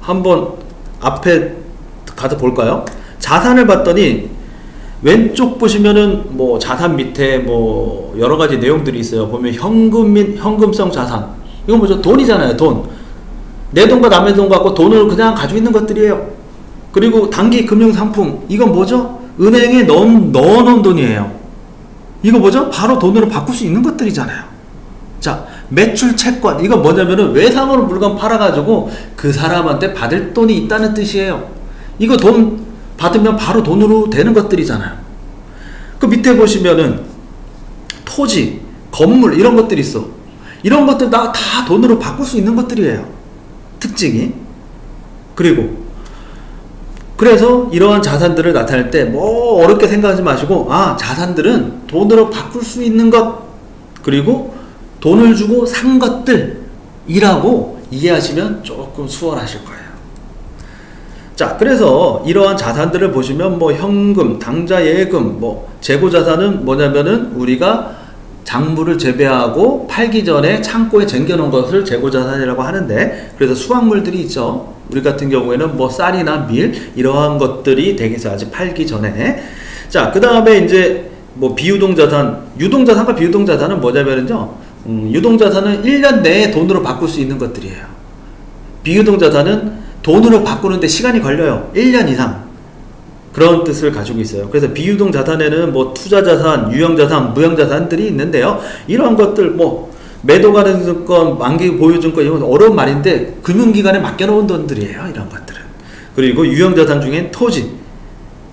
한번 앞에 가서 볼까요? 자산을 봤더니 왼쪽 보시면은 뭐 자산 밑에 뭐 여러 가지 내용들이 있어요. 보면 현금성 자산. 이건 뭐죠? 돈이잖아요. 돈. 내 돈과 남의 돈 갖고 돈을 그냥 가지고 있는 것들이에요. 그리고 단기 금융 상품. 이건 뭐죠? 은행에 넣어놓은 돈이에요. 이거 뭐죠? 바로 돈으로 바꿀 수 있는 것들이잖아요. 자, 매출 채권. 이건 뭐냐면은 외상으로 물건 팔아가지고 그 사람한테 받을 돈이 있다는 뜻이에요. 이거 돈 받으면 바로 돈으로 되는 것들이잖아요. 그 밑에 보시면은 토지, 건물 이런 것들이 있어. 이런 것들 다 돈으로 바꿀 수 있는 것들이에요. 특징이. 그래서 이러한 자산들을 나타낼 때 뭐 어렵게 생각하지 마시고, 아, 자산들은 돈으로 바꿀 수 있는 것, 그리고 돈을 주고 산 것들이라고 이해하시면 조금 수월하실 거예요. 자, 그래서 이러한 자산들을 보시면 뭐 현금, 당좌 예금, 뭐 재고자산은 뭐냐면은 우리가 작물을 재배하고 팔기 전에 창고에 쟁겨놓은 것을 재고자산이라고 하는데, 그래서 수확물들이 있죠. 우리 같은 경우에는 뭐 쌀이나 밀 이러한 것들이 되겠어요. 아직 팔기 전에. 자, 그 다음에 이제 뭐 비유동자산, 유동자산과 비유동자산은 뭐냐면은요, 유동자산은 1년 내에 돈으로 바꿀 수 있는 것들이에요. 비유동자산은 돈으로 바꾸는데 시간이 걸려요. 1년 이상. 그런 뜻을 가지고 있어요. 그래서 비유동 자산에는 뭐 투자자산, 유형자산, 무형자산들이 있는데요. 이런 것들 뭐 매도가능증권, 만기 보유증권 이런 건 어려운 말인데 금융기관에 맡겨놓은 돈들이에요. 이런 것들은. 그리고 유형자산 중엔 토지,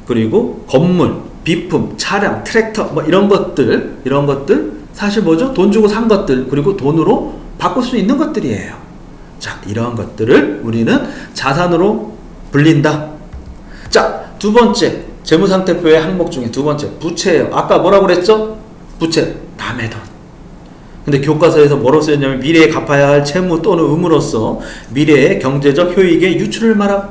그리고 건물, 비품, 차량, 트랙터 뭐 이런 것들 사실 뭐죠? 돈 주고 산 것들, 그리고 돈으로 바꿀 수 있는 것들이에요. 자, 이러한 것들을 우리는 자산으로 불린다. 자, 두 번째 재무상태표의 항목 중에 두 번째 부채예요. 아까 뭐라고 그랬죠? 부채, 남의 돈. 근데 교과서에서 뭐로 쓰였냐면 미래에 갚아야 할 채무 또는 의무로서 미래의 경제적 효익의 유출을 말함.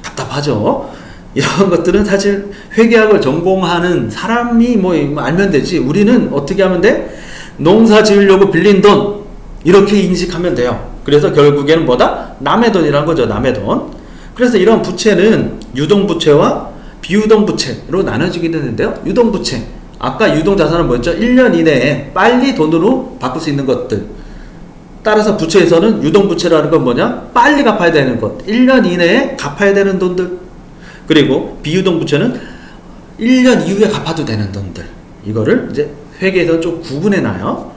답답하죠? 이런 것들은 사실 회계학을 전공하는 사람이 뭐 알면 되지. 우리는 어떻게 하면 돼? 농사 지으려고 빌린 돈, 이렇게 인식하면 돼요. 그래서 결국에는 뭐다? 남의 돈이라는 거죠. 남의 돈. 그래서 이런 부채는 유동부채와 비유동부채로 나눠지게 되는데요. 유동부채, 아까 유동자산은 뭐였죠? 1년 이내에 빨리 돈으로 바꿀 수 있는 것들. 따라서 부채에서는 유동부채라는 건 뭐냐? 빨리 갚아야 되는 것, 1년 이내에 갚아야 되는 돈들. 그리고 비유동부채는 1년 이후에 갚아도 되는 돈들. 이거를 이제 회계에서 좀 구분해놔요.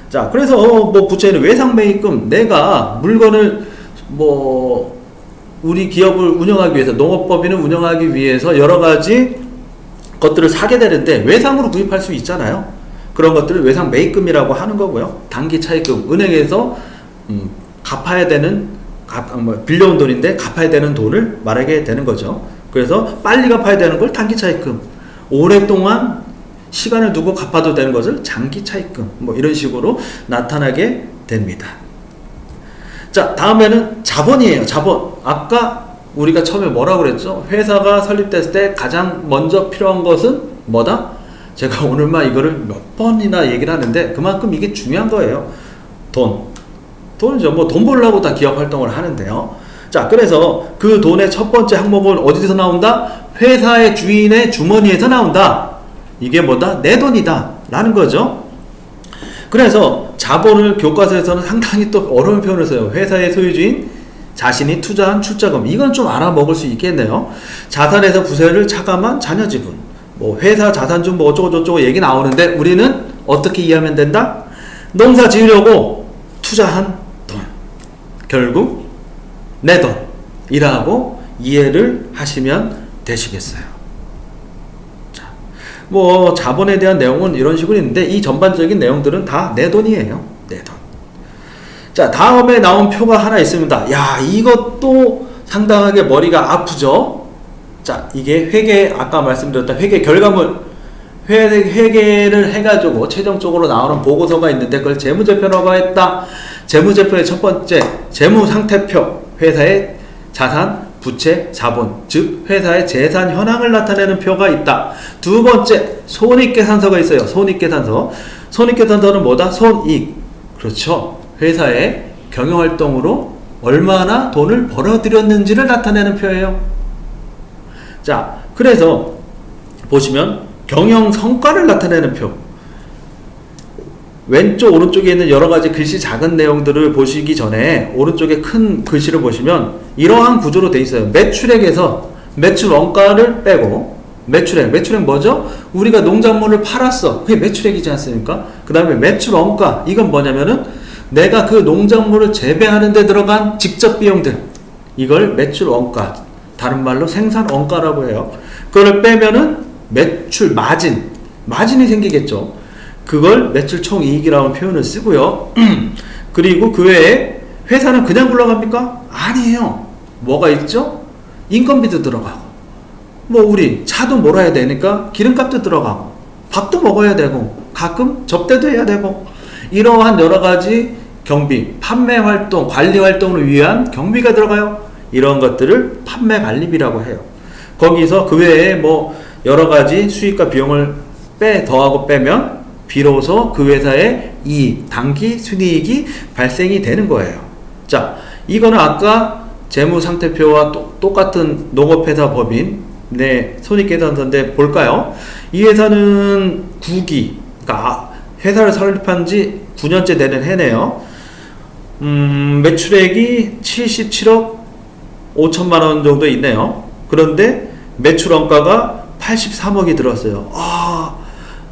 자, 그래서 뭐 부채는 외상매입금, 내가 물건을 뭐 우리 기업을 운영하기 위해서, 농업법인을 운영하기 위해서 여러 가지 것들을 사게 되는데 외상으로 구입할 수 있잖아요. 그런 것들을 외상매입금이라고 하는 거고요. 단기 차입금, 은행에서 갚아야 되는, 빌려온 돈인데 갚아야 되는 돈을 말하게 되는 거죠. 그래서 빨리 갚아야 되는 걸 단기 차입금, 오랫동안 시간을 두고 갚아도 되는 것을 장기 차입금 뭐 이런 식으로 나타나게 됩니다. 자, 다음에는 자본이에요. 자본. 아까 우리가 처음에 뭐라고 그랬죠? 회사가 설립됐을 때 가장 먼저 필요한 것은 뭐다? 제가 오늘만 이거를 몇 번이나 얘기를 하는데 그만큼 이게 중요한 거예요. 돈이죠. 뭐 돈 벌려고 다 기업 활동을 하는데요. 자, 그래서 그 돈의 첫 번째 항목은 어디서 나온다? 회사의 주인의 주머니에서 나온다. 이게 뭐다? 내 돈이다 라는 거죠. 그래서 자본을 교과서에서는 상당히 또 어려운 표현을 써요. 회사의 소유주인, 자신이 투자한 출자금. 이건 좀 알아먹을 수 있겠네요. 자산에서 부세를 차감한 자녀 지분. 뭐 회사 자산중 뭐 어쩌고저쩌고 얘기 나오는데 우리는 어떻게 이해하면 된다? 농사 지으려고 투자한 돈. 결국 내 돈이라고 이해를 하시면 되시겠어요. 자, 뭐 자본에 대한 내용은 이런 식으로 있는데 이 전반적인 내용들은 다 내 돈이에요. 내 돈. 자, 다음에 나온 표가 하나 있습니다. 야, 이것도 상당하게 머리가 아프죠? 자, 이게 회계, 아까 말씀드렸던 회계 결과물, 회계를 해가지고 최종적으로 나오는 보고서가 있는데 그걸 재무제표라고 했다. 재무제표의 첫 번째, 재무상태표, 회사의 자산, 부채, 자본, 즉 회사의 재산 현황을 나타내는 표가 있다. 두 번째, 손익계산서가 있어요. 손익계산서. 손익계산서는 뭐다? 손익. 그렇죠. 회사의 경영활동으로 얼마나 돈을 벌어들였는지를 나타내는 표예요. 자, 그래서 보시면 경영성과를 나타내는 표. 왼쪽 오른쪽에 있는 여러가지 글씨 작은 내용들을 보시기 전에 오른쪽에 큰 글씨를 보시면 이러한 구조로 돼 있어요. 매출액에서 매출 원가를 빼고 매출액 뭐죠? 우리가 농작물을 팔았어. 그게 매출액이지 않습니까? 그 다음에 매출 원가, 이건 뭐냐면은 내가 그 농작물을 재배하는 데 들어간 직접 비용들, 이걸 매출 원가, 다른 말로 생산 원가라고 해요. 그걸 빼면은 매출 마진이 생기겠죠. 그걸 매출 총이익이라는 표현을 쓰고요. 그리고 그 외에 회사는 그냥 굴러갑니까? 아니에요. 뭐가 있죠? 인건비도 들어가고, 뭐 우리 차도 몰아야 되니까 기름값도 들어가고, 밥도 먹어야 되고, 가끔 접대도 해야 되고, 이러한 여러가지 경비, 판매 활동, 관리 활동을 위한 경비가 들어가요. 이런 것들을 판매 관리비라고 해요. 거기서 그 외에 뭐 여러가지 수익과 비용을 더하고 빼면 비로소 그 회사의 이익, 단기 순이익이 발생이 되는 거예요. 자, 이거는 아까 재무상태표와 똑같은 농업회사 법인 손익계산서인데 볼까요? 이 회사는 9기, 그러니까 회사를 설립한 지 9년째 되는 해네요. 매출액이 77억 5천만 원 정도 있네요. 그런데 매출 원가가 83억이 들었어요.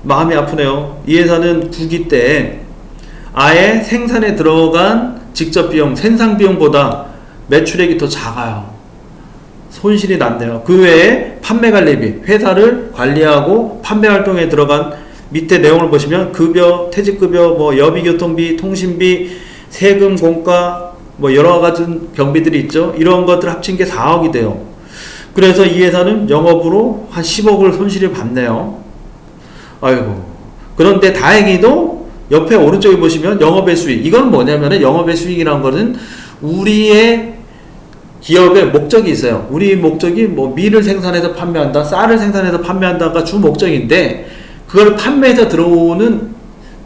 마음이 아프네요. 이 회사는 9기 때 아예 생산에 들어간 직접 비용, 생산 비용보다 매출액이 더 작아요. 손실이 났네요. 그 외에 판매 관리비, 회사를 관리하고 판매 활동에 들어간 밑에 내용을 보시면 급여, 퇴직급여, 뭐 여비교통비, 통신비, 세금, 공과 뭐 여러 가지 경비들이 있죠. 이런 것들 합친 게 4억이 돼요. 그래서 이 회사는 영업으로 한 10억을 손실을 봤네요. 아이고. 그런데 다행히도 옆에 오른쪽에 보시면 영업의 수익. 이건 뭐냐면은 영업의 수익이라는 거는 우리의 기업의 목적이 있어요. 우리 목적이 뭐 밀을 생산해서 판매한다, 쌀을 생산해서 판매한다가 주 목적인데 그걸 판매해서 들어오는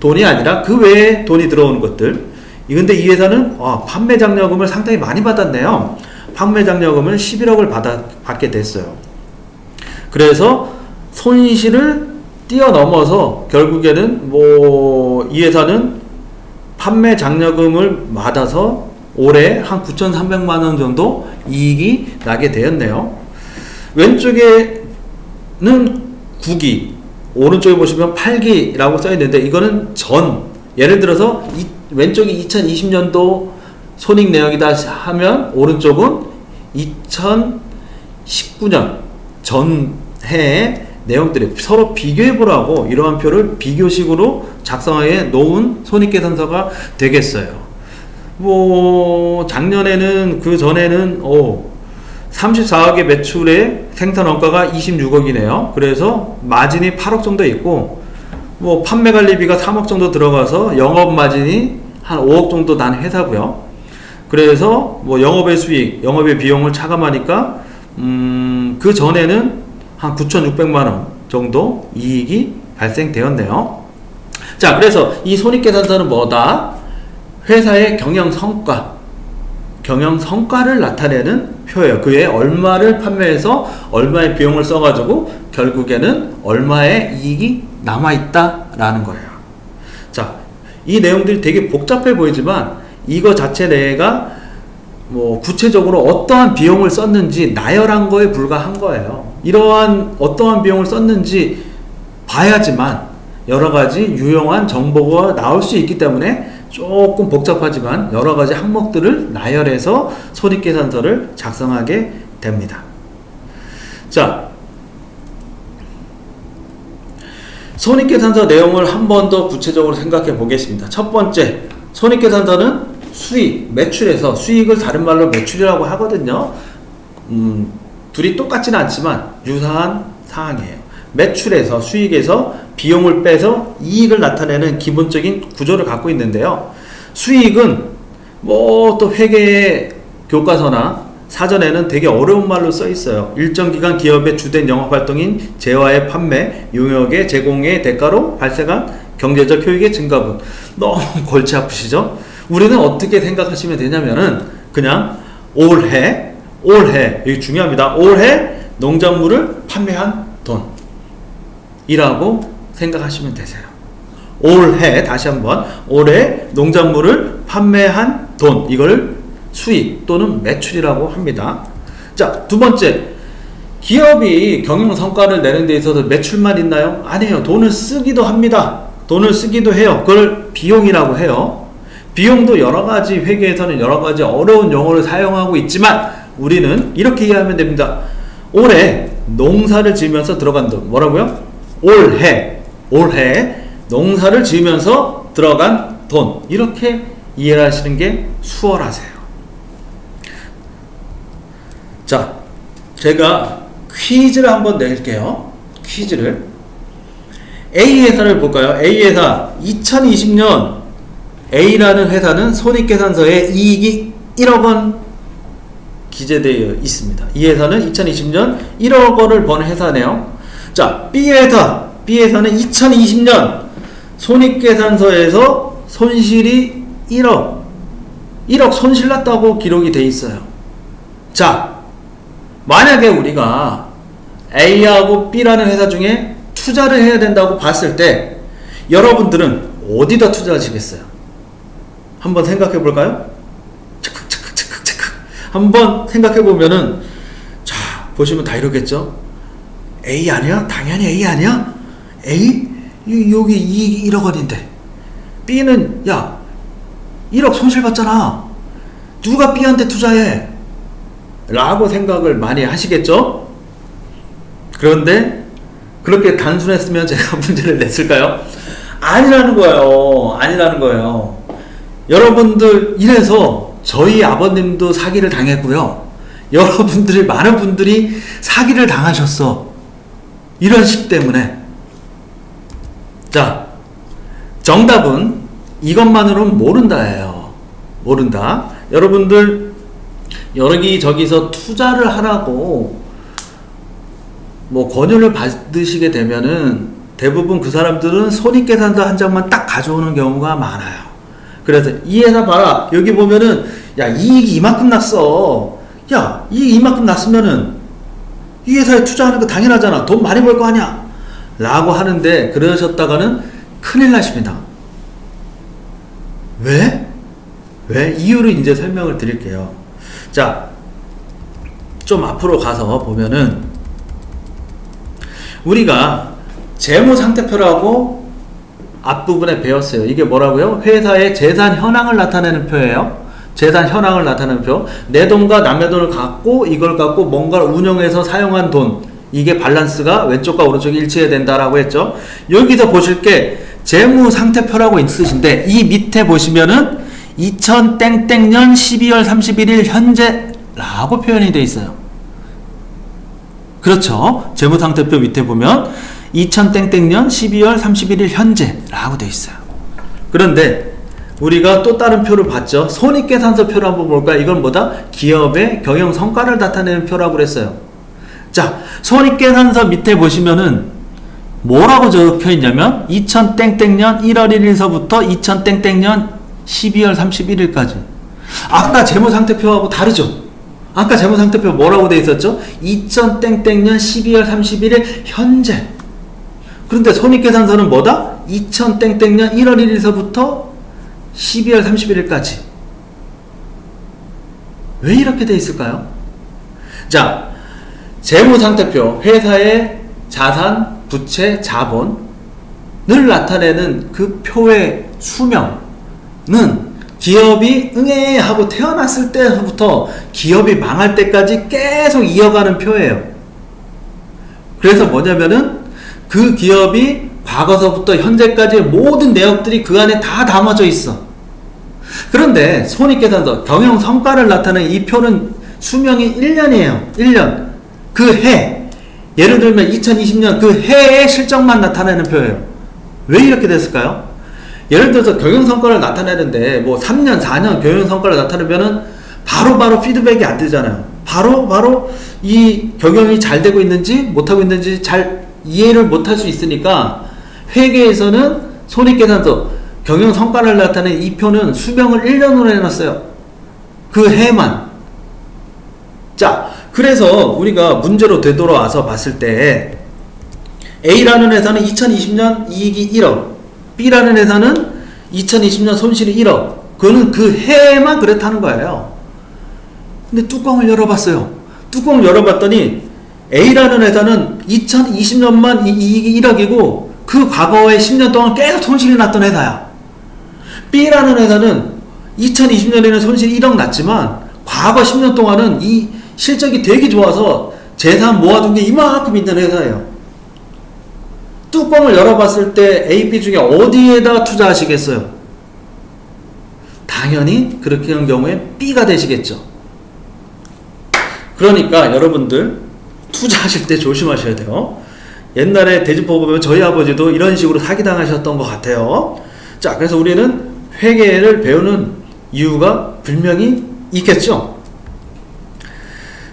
돈이 아니라 그 외에 돈이 들어오는 것들. 근데 이 회사는 판매 장려금을 상당히 많이 받았네요. 판매 장려금을 11억을 받게 됐어요. 그래서 손실을 뛰어넘어서 결국에는 이 회사는 판매 장려금을 받아서 올해 한 9,300만 원 정도 이익이 나게 되었네요. 왼쪽에는 9기, 오른쪽에 보시면 8기라고 써 있는데 이거는 예를 들어서 왼쪽이 2020년도 손익 내역이다 하면 오른쪽은 2019년 전해의 내용들이 서로 비교해 보라고 이러한 표를 비교식으로 작성해 놓은 손익계산서가 되겠어요. 작년에는 그 전에는 34억의 매출에 생산 원가가 26억이네요. 그래서 마진이 8억 정도 있고 뭐 판매 관리비가 3억 정도 들어가서 영업 마진이 한 5억 정도 난 회사고요. 그래서 뭐 영업의 수익, 영업의 비용을 차감하니까 그 전에는 한 9,600만 원 정도 이익이 발생되었네요. 자, 그래서 이 손익계산서는 뭐다? 회사의 경영 성과를 나타내는 표예요. 그에 얼마를 판매해서 얼마의 비용을 써가지고 결국에는 얼마의 이익이 남아있다라는 거예요. 자, 이 내용들이 되게 복잡해 보이지만 이거 자체 내가 뭐 구체적으로 어떠한 비용을 썼는지 나열한 거에 불과한 거예요. 이러한 어떠한 비용을 썼는지 봐야지만 여러 가지 유용한 정보가 나올 수 있기 때문에 조금 복잡하지만 여러 가지 항목들을 나열해서 손익계산서를 작성하게 됩니다. 자, 손익계산서 내용을 한 번 더 구체적으로 생각해 보겠습니다. 첫 번째, 손익계산서는 수익, 매출에서 수익을 다른 말로 매출이라고 하거든요. 둘이 똑같지는 않지만 유사한 사항이에요. 매출에서, 수익에서 비용을 빼서 이익을 나타내는 기본적인 구조를 갖고 있는데요. 수익은 뭐 또 회계 교과서나 사전에는 되게 어려운 말로 써 있어요. 일정 기간 기업의 주된 영업 활동인 재화의 판매, 용역의 제공의 대가로 발생한 경제적 효익의 증가분. 너무 골치 아프시죠? 우리는 어떻게 생각하시면 되냐면은 그냥 올해 여기 중요합니다. 올해 농작물을 판매한 돈이라고 생각하시면 되세요. 올해, 다시 한번, 올해 농작물을 판매한 돈, 이걸 수익 또는 매출이라고 합니다. 자, 두 번째, 기업이 경영 성과를 내는 데 있어서 매출만 있나요? 아니에요. 돈을 쓰기도 합니다. 돈을 쓰기도 해요. 그걸 비용이라고 해요. 비용도 여러 가지, 회계에서는 여러 가지 어려운 용어를 사용하고 있지만 우리는 이렇게 이해하면 됩니다. 올해 농사를 지으면서 들어간 돈, 뭐라고요? 올해 농사를 지으면서 들어간 돈, 이렇게 이해하시는 게 수월하세요. 자, 제가 퀴즈를 한번 낼게요. 퀴즈를. A 회사를 볼까요? A 회사 2020년 A라는 회사는 손익계산서에 이익이 1억 원 기재되어 있습니다. 이 회사는 2020년 1억 원을 번 회사네요. 자, B회사는 2020년 손익계산서에서 손실이 1억 손실 났다고 기록이 돼 있어요. 자, 만약에 우리가 A하고 B라는 회사 중에 투자를 해야 된다고 봤을 때 여러분들은 어디다 투자하시겠어요? 한번 생각해 볼까요? 한번 생각해 보면은, 자, 보시면 다 이러겠죠? A 아니야? 당연히 A 아니야? A? 여기 이익이 1억 원인데. B는, 야, 1억 손실 봤잖아. 누가 B한테 투자해? 라고 생각을 많이 하시겠죠? 그런데, 그렇게 단순했으면 제가 문제를 냈을까요? 아니라는 거예요. 여러분들, 이래서 저희 아버님도 사기를 당했고요. 여러분들이, 많은 분들이 사기를 당하셨어. 이런 식 때문에. 자, 정답은 이것만으로는 모른다예요. 모른다. 여러분들, 여기저기서 투자를 하라고 뭐 권유를 받으시게 되면은 대부분 그 사람들은 손익계산서 한 장만 딱 가져오는 경우가 많아요. 그래서 이 회사 봐라, 여기 보면은 야, 이익이 이만큼 났어. 야, 이익이 이만큼 났으면은 이 회사에 투자하는 거 당연하잖아. 돈 많이 벌 거 아니야 라고 하는데, 그러셨다가는 큰일 나십니다. 왜? 이유를 이제 설명을 드릴게요. 자, 좀 앞으로 가서 보면은 우리가 재무상태표라고 앞부분에 배웠어요. 이게 뭐라고요? 회사의 재산 현황을 나타내는 표예요. 재산 현황을 나타내는 표. 내 돈과 남의 돈을 갖고 이걸 갖고 뭔가를 운영해서 사용한 돈, 이게 밸런스가 왼쪽과 오른쪽이 일치해야 된다라고 했죠. 여기서 보실 게 재무상태표라고 있으신데, 이 밑에 보시면은 2000땡땡년 12월 31일 현재 라고 표현이 되어 있어요. 그렇죠. 재무상태표 밑에 보면 2000땡땡년 12월 31일 현재라고 돼 있어요. 그런데 우리가 또 다른 표를 봤죠. 손익계산서표를 한번 볼까요? 이건 뭐다? 기업의 경영 성과를 나타내는 표라고 그랬어요. 자, 손익계산서 밑에 보시면은 뭐라고 적혀 있냐면 2000땡땡년 1월 1일서부터 2000땡땡년 12월 31일까지. 아까 재무상태표하고 다르죠? 아까 재무상태표 뭐라고 돼 있었죠? 2000땡땡년 12월 31일 현재. 그런데 손익계산서는 뭐다? 2000땡땡년 1월 1일서부터 12월 31일까지. 왜 이렇게 돼 있을까요? 자, 재무상태표, 회사의 자산, 부채, 자본을 나타내는 그 표의 수명은 기업이 응애 하고 태어났을 때부터 기업이 망할 때까지 계속 이어가는 표예요. 그래서 뭐냐면은 그 기업이 과거서부터 현재까지의 모든 내역들이 그 안에 다 담아져 있어. 그런데 손익계산서 경영 성과를 나타내는 이 표는 수명이 1년이에요. 1년. 그 해. 예를 들면 2020년 그 해의 실적만 나타내는 표예요. 왜 이렇게 됐을까요? 예를 들어서 경영 성과를 나타내는데 뭐 3년, 4년 경영 성과를 나타내면은 바로 피드백이 안 되잖아요. 바로 이 경영이 잘 되고 있는지 못하고 있는지 잘 이해를 못할 수 있으니까 회계에서는 손익계산서 경영 성과를 나타내는 이 표는 수명을 1년으로 해놨어요. 그 해만. 자, 그래서 우리가 문제로 되돌아와서 봤을 때 A라는 회사는 2020년 이익이 1억, B라는 회사는 2020년 손실이 1억. 그거는 그 해만 그렇다는 거예요. 근데 뚜껑을 열어봤어요. 뚜껑을 열어봤더니 A라는 회사는 2020년만 이익이 1억이고 그 과거의 10년 동안 계속 손실이 났던 회사야. B라는 회사는 2020년에는 손실이 1억 났지만 과거 10년 동안은 이 실적이 되게 좋아서 재산 모아둔 게 이만큼 있는 회사예요. 뚜껑을 열어봤을 때 A, B 중에 어디에다 투자하시겠어요? 당연히 그렇게 하는 경우에 B가 되시겠죠. 그러니까 여러분들 투자하실 때 조심하셔야 돼요. 옛날에 대지포 보면 저희 아버지도 이런 식으로 사기당하셨던 것 같아요. 자, 그래서 우리는 회계를 배우는 이유가 분명히 있겠죠.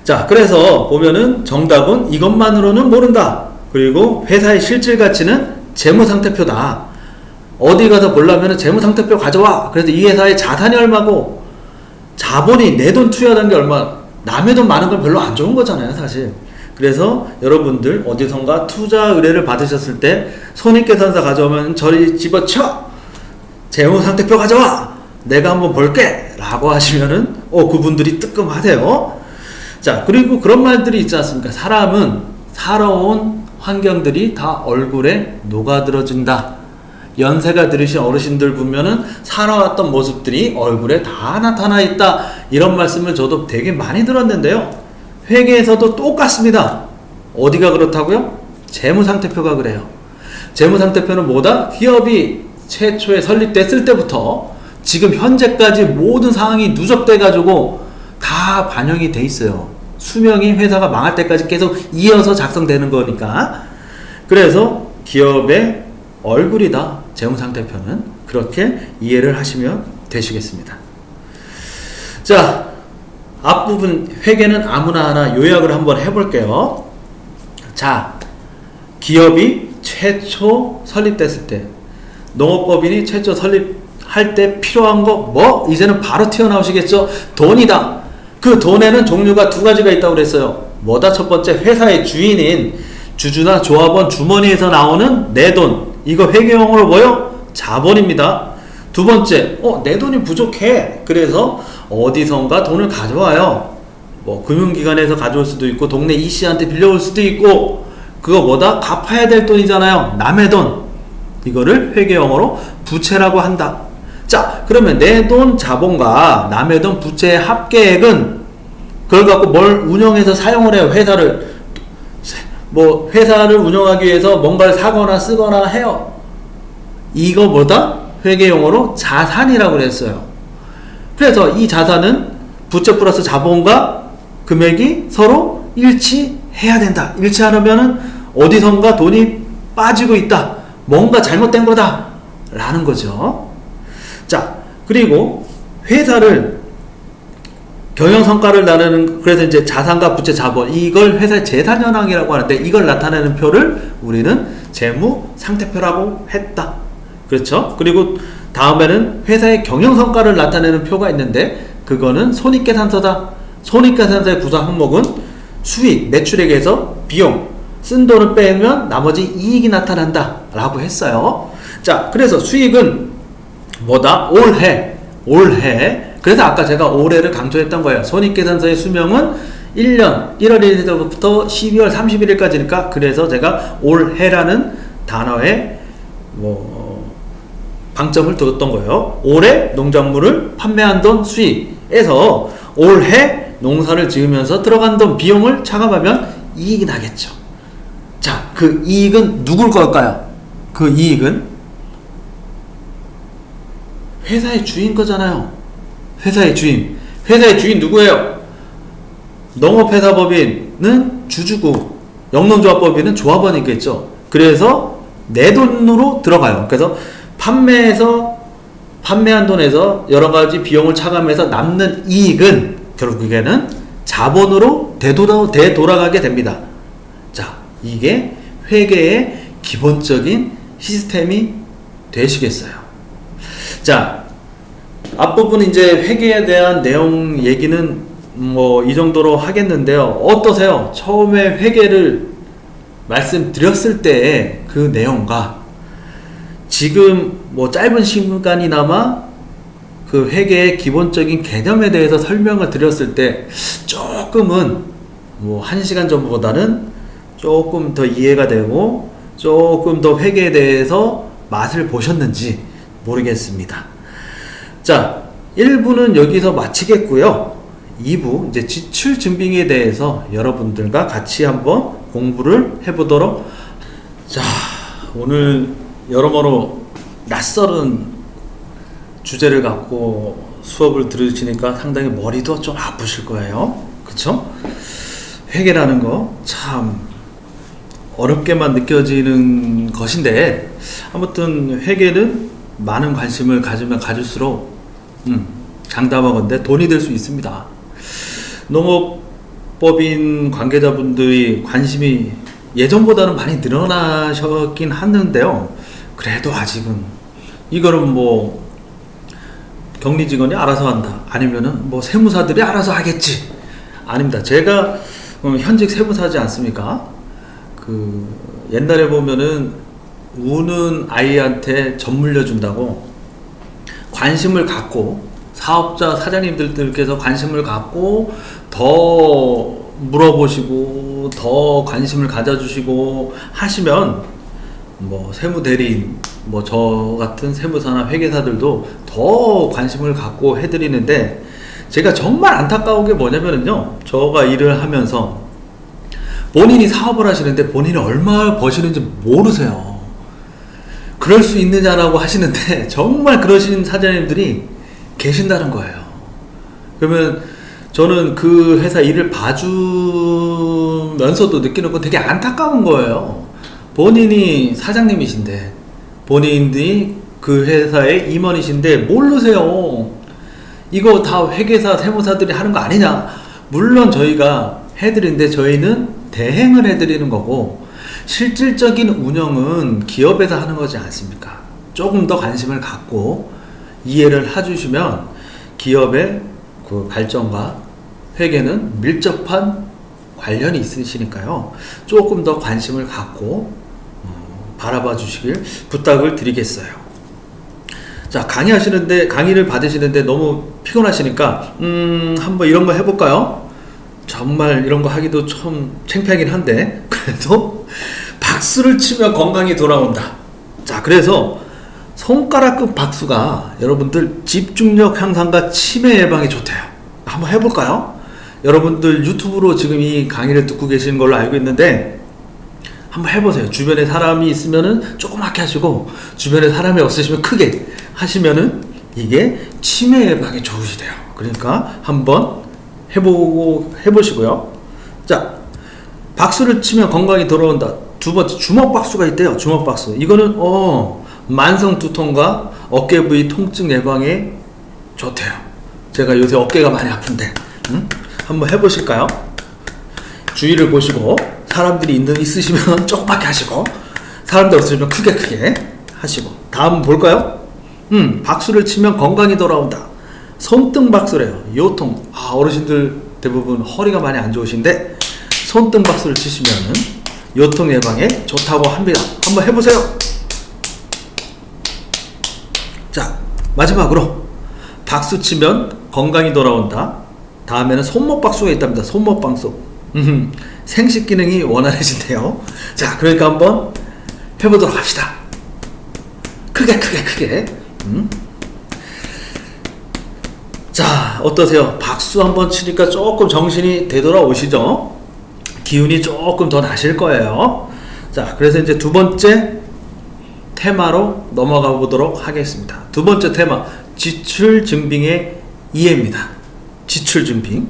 자, 그래서 보면은 정답은 이것만으로는 모른다. 그리고 회사의 실질 가치는 재무상태표다. 어디 가서 보려면 재무상태표 가져와. 그래서 이 회사의 자산이 얼마고 자본이 내 돈 투여한 게 얼마, 남의 돈 많은 건 별로 안 좋은 거잖아요, 사실. 그래서 여러분들 어디선가 투자 의뢰를 받으셨을 때 손익계산서 가져오면 저리 집어쳐. 재무상태표 가져와. 내가 한번 볼게. 라고 하시면은 그분들이 뜨끔하세요. 자, 그리고 그런 말들이 있지 않습니까? 사람은 살아온 환경들이 다 얼굴에 녹아들어진다. 연세가 들으신 어르신들 보면은 살아왔던 모습들이 얼굴에 다 나타나 있다. 이런 말씀을 저도 되게 많이 들었는데요. 회계에서도 똑같습니다. 어디가 그렇다고요? 재무상태표가 그래요. 재무상태표는 뭐다? 기업이 최초에 설립됐을 때부터 지금 현재까지 모든 상황이 누적돼 가지고 다 반영이 돼 있어요. 수명이 회사가 망할 때까지 계속 이어서 작성되는 거니까. 그래서 기업의 얼굴이다, 재무상태표는. 그렇게 이해를 하시면 되시겠습니다. 자, 앞부분 회계는 아무나 하나 요약을 한번 해볼게요. 자, 기업이 최초 설립됐을 때, 농업법인이 최초 설립할 때 필요한 거 뭐? 이제는 바로 튀어나오시겠죠? 돈이다. 그 돈에는 종류가 두 가지가 있다고 그랬어요. 뭐다? 첫 번째, 회사의 주인인 주주나 조합원 주머니에서 나오는 내 돈. 이거 회계용어로 뭐요? 자본입니다. 두 번째, 내 돈이 부족해. 그래서 어디선가 돈을 가져와요. 뭐 금융기관에서 가져올 수도 있고 동네 이씨한테 빌려올 수도 있고. 그거 뭐다? 갚아야 될 돈이잖아요. 남의 돈. 이거를 회계용어로 부채라고 한다. 자, 그러면 내 돈 자본과 남의 돈 부채의 합계액은 그걸 갖고 뭘 운영해서 사용을 해요. 회사를 운영하기 위해서 뭔가를 사거나 쓰거나 해요. 이거 뭐다? 회계용어로 자산이라고 그랬어요. 그래서 이 자산은 부채 플러스 자본과 금액이 서로 일치해야 된다. 일치하려면은 어디선가 돈이 빠지고 있다. 뭔가 잘못된 거다. 라는 거죠. 자, 그리고 회사를 경영성과를 나누는, 그래서 이제 자산과 부채, 자본, 이걸 회사의 재산 현황이라고 하는데, 이걸 나타내는 표를 우리는 재무 상태표라고 했다. 그렇죠? 그리고 다음에는 회사의 경영성과를 나타내는 표가 있는데, 그거는 손익계산서다. 손익계산서의 구성 항목은 수익, 매출액에서 비용, 쓴 돈을 빼면 나머지 이익이 나타난다 라고 했어요. 자, 그래서 수익은 뭐다? 올해. 그래서 아까 제가 올해를 강조했던 거예요. 손익계산서의 수명은 1년 1월 1일부터 12월 31일까지니까, 그래서 제가 올해라는 단어에 방점을 두었던 거예요. 올해 농작물을 판매한 돈 수익에서 올해 농사를 지으면서 들어간 돈 비용을 차감하면 이익이 나겠죠. 자, 그 이익은 누굴 걸까요? 그 이익은 회사의 주인 거잖아요. 회사의 주인 누구예요? 농업회사법인은 주주고, 영농조합법인은 조합원이겠죠. 그래서 내 돈으로 들어가요. 그래서 판매한 돈에서 여러가지 비용을 차감해서 남는 이익은 결국에는 자본으로 되돌아가게 됩니다. 자, 이게 회계의 기본적인 시스템이 되시겠어요. 자, 앞부분 이제 회계에 대한 내용 얘기는 이 정도로 하겠는데요. 어떠세요? 처음에 회계를 말씀드렸을 때의 그 내용과 지금 짧은 시간이나마 그 회계의 기본적인 개념에 대해서 설명을 드렸을 때 조금은 1시간 전보다는 조금 더 이해가 되고 조금 더 회계에 대해서 맛을 보셨는지 모르겠습니다. 자, 1부는 여기서 마치겠고요. 2부 이제 지출 증빙에 대해서 여러분들과 같이 한번 공부를 해보도록. 자, 오늘 여러모로 낯설은 주제를 갖고 수업을 들으시니까 상당히 머리도 좀 아프실 거예요. 그쵸? 회계라는 거 참 어렵게만 느껴지는 것인데, 아무튼 회계는 많은 관심을 가지면 가질수록 장담하건대 돈이 될 수 있습니다. 농업법인 관계자분들이 관심이 예전보다는 많이 늘어나셨긴 하는데요. 그래도 아직은 이거는 격리 직원이 알아서 한다, 아니면은 세무사들이 알아서 하겠지. 아닙니다. 제가 현직 세무사지 않습니까? 옛날에 보면은 우는 아이한테 젖 물려준다고 관심을 갖고, 사업자 사장님들께서 관심을 갖고 더 물어보시고 더 관심을 가져주시고 하시면 세무대리인, 저 같은 세무사나 회계사들도 더 관심을 갖고 해드리는데, 제가 정말 안타까운 게 뭐냐면요, 저가 일을 하면서 본인이 사업을 하시는데 본인이 얼마 버시는지 모르세요. 그럴 수 있느냐라고 하시는데 정말 그러신 사장님들이 계신다는 거예요. 그러면 저는 그 회사 일을 봐주면서도 느끼는 건 되게 안타까운 거예요. 본인이 사장님이신데, 본인이 그 회사의 임원이신데 모르세요. 이거 다 회계사, 세무사들이 하는 거 아니냐. 물론 저희가 해드리는데 저희는 대행을 해드리는 거고, 실질적인 운영은 기업에서 하는 거지 않습니까? 조금 더 관심을 갖고 이해를 해주시면 기업의 그 발전과 회계는 밀접한 관련이 있으시니까요. 조금 더 관심을 갖고 바라봐 주시길 부탁을 드리겠어요. 자, 강의를 받으시는데 너무 피곤하시니까 한번 이런 거 해볼까요? 정말 이런 거 하기도 좀 창피하긴 한데, 그래도 박수를 치면 건강이 돌아온다. 자, 그래서 손가락끝 박수가 여러분들 집중력 향상과 치매 예방에 좋대요. 한번 해볼까요? 여러분들 유튜브로 지금 이 강의를 듣고 계시는 걸로 알고 있는데, 한번 해보세요. 주변에 사람이 있으면은 조그맣게 하시고, 주변에 사람이 없으시면 크게 하시면은 이게 치매 예방에 좋으시대요. 그러니까 한번 해보시고요. 자, 박수를 치면 건강이 돌아온다. 두 번째 주먹박수가 있대요. 주먹박수. 이거는 만성 두통과 어깨 부위 통증 예방에 좋대요. 제가 요새 어깨가 많이 아픈데 한번 해보실까요? 주위를 보시고 사람들이 있으시면 조그맣게 하시고 사람들 없으시면 크게 하시고 다음 볼까요? 박수를 치면 건강이 돌아온다. 손등 박수래요. 요통. 어르신들 대부분 허리가 많이 안 좋으신데 손등 박수를 치시면은 요통 예방에 좋다고 합니다. 한번 해보세요. 자, 마지막으로 박수 치면 건강이 돌아온다. 다음에는 손목 박수가 있답니다. 손목 박수. 생식 기능이 원활해진대요. 자, 그러니까 한번 해보도록 합시다. 크게. 자, 어떠세요? 박수 한번 치니까 조금 정신이 되돌아오시죠? 기운이 조금 더 나실 거예요. 자, 그래서 이제 두 번째 테마로 넘어가 보도록 하겠습니다. 두 번째 테마, 지출증빙의 이해입니다. 지출증빙.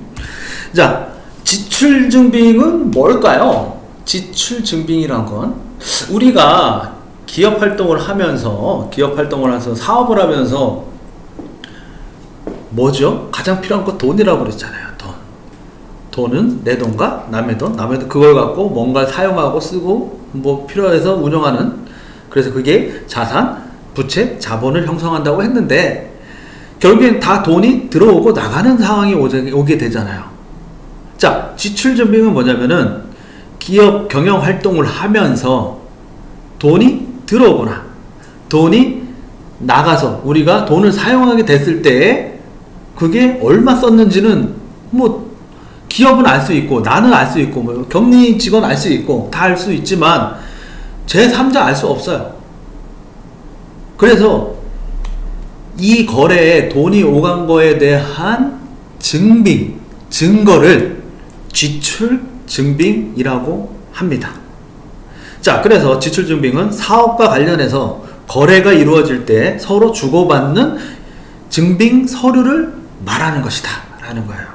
자, 지출증빙은 뭘까요? 지출증빙이란 건 우리가 기업 활동을 하면서 사업을 하면서 뭐죠? 가장 필요한 건 돈이라고 그랬잖아요. 돈은 내 돈과 남의 돈 그걸 갖고 뭔가 사용하고 쓰고 뭐 필요해서 운영하는, 그래서 그게 자산, 부채, 자본을 형성한다고 했는데 결국엔 다 돈이 들어오고 나가는 상황이 오게 되잖아요. 자, 지출증빙은 뭐냐면은 기업 경영 활동을 하면서 돈이 들어오거나 돈이 나가서 우리가 돈을 사용하게 됐을 때 그게 얼마 썼는지는 뭐 기업은 알 수 있고 나는 알 수 있고 뭐 격리 직원 알 수 있고 다 알 수 있지만 제3자 알 수 없어요. 그래서 이 거래에 돈이 오간 거에 대한 증거를 지출증빙이라고 합니다. 자, 그래서 지출증빙은 사업과 관련해서 거래가 이루어질 때 서로 주고받는 증빙 서류를 말하는 것이다 라는 거예요.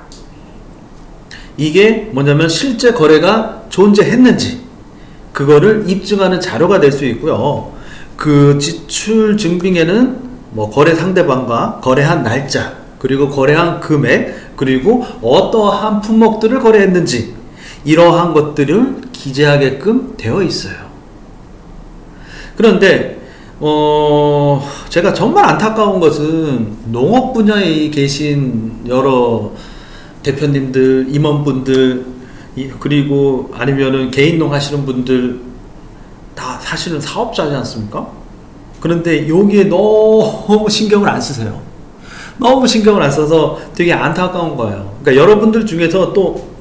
이게 뭐냐면 실제 거래가 존재했는지 그거를 입증하는 자료가 될 수 있고요. 그 지출증빙에는 뭐 거래 상대방과 거래한 날짜, 그리고 거래한 금액, 그리고 어떠한 품목들을 거래했는지 이러한 것들을 기재하게끔 되어 있어요. 그런데 제가 정말 안타까운 것은 농업 분야에 계신 여러 대표님들, 임원분들, 그리고 아니면은 개인농 하시는 분들 다 사실은 사업자지 않습니까? 그런데 여기에 너무 신경을 안 쓰세요. 너무 신경을 안 써서 되게 안타까운 거예요. 그러니까 여러분들 중에서 또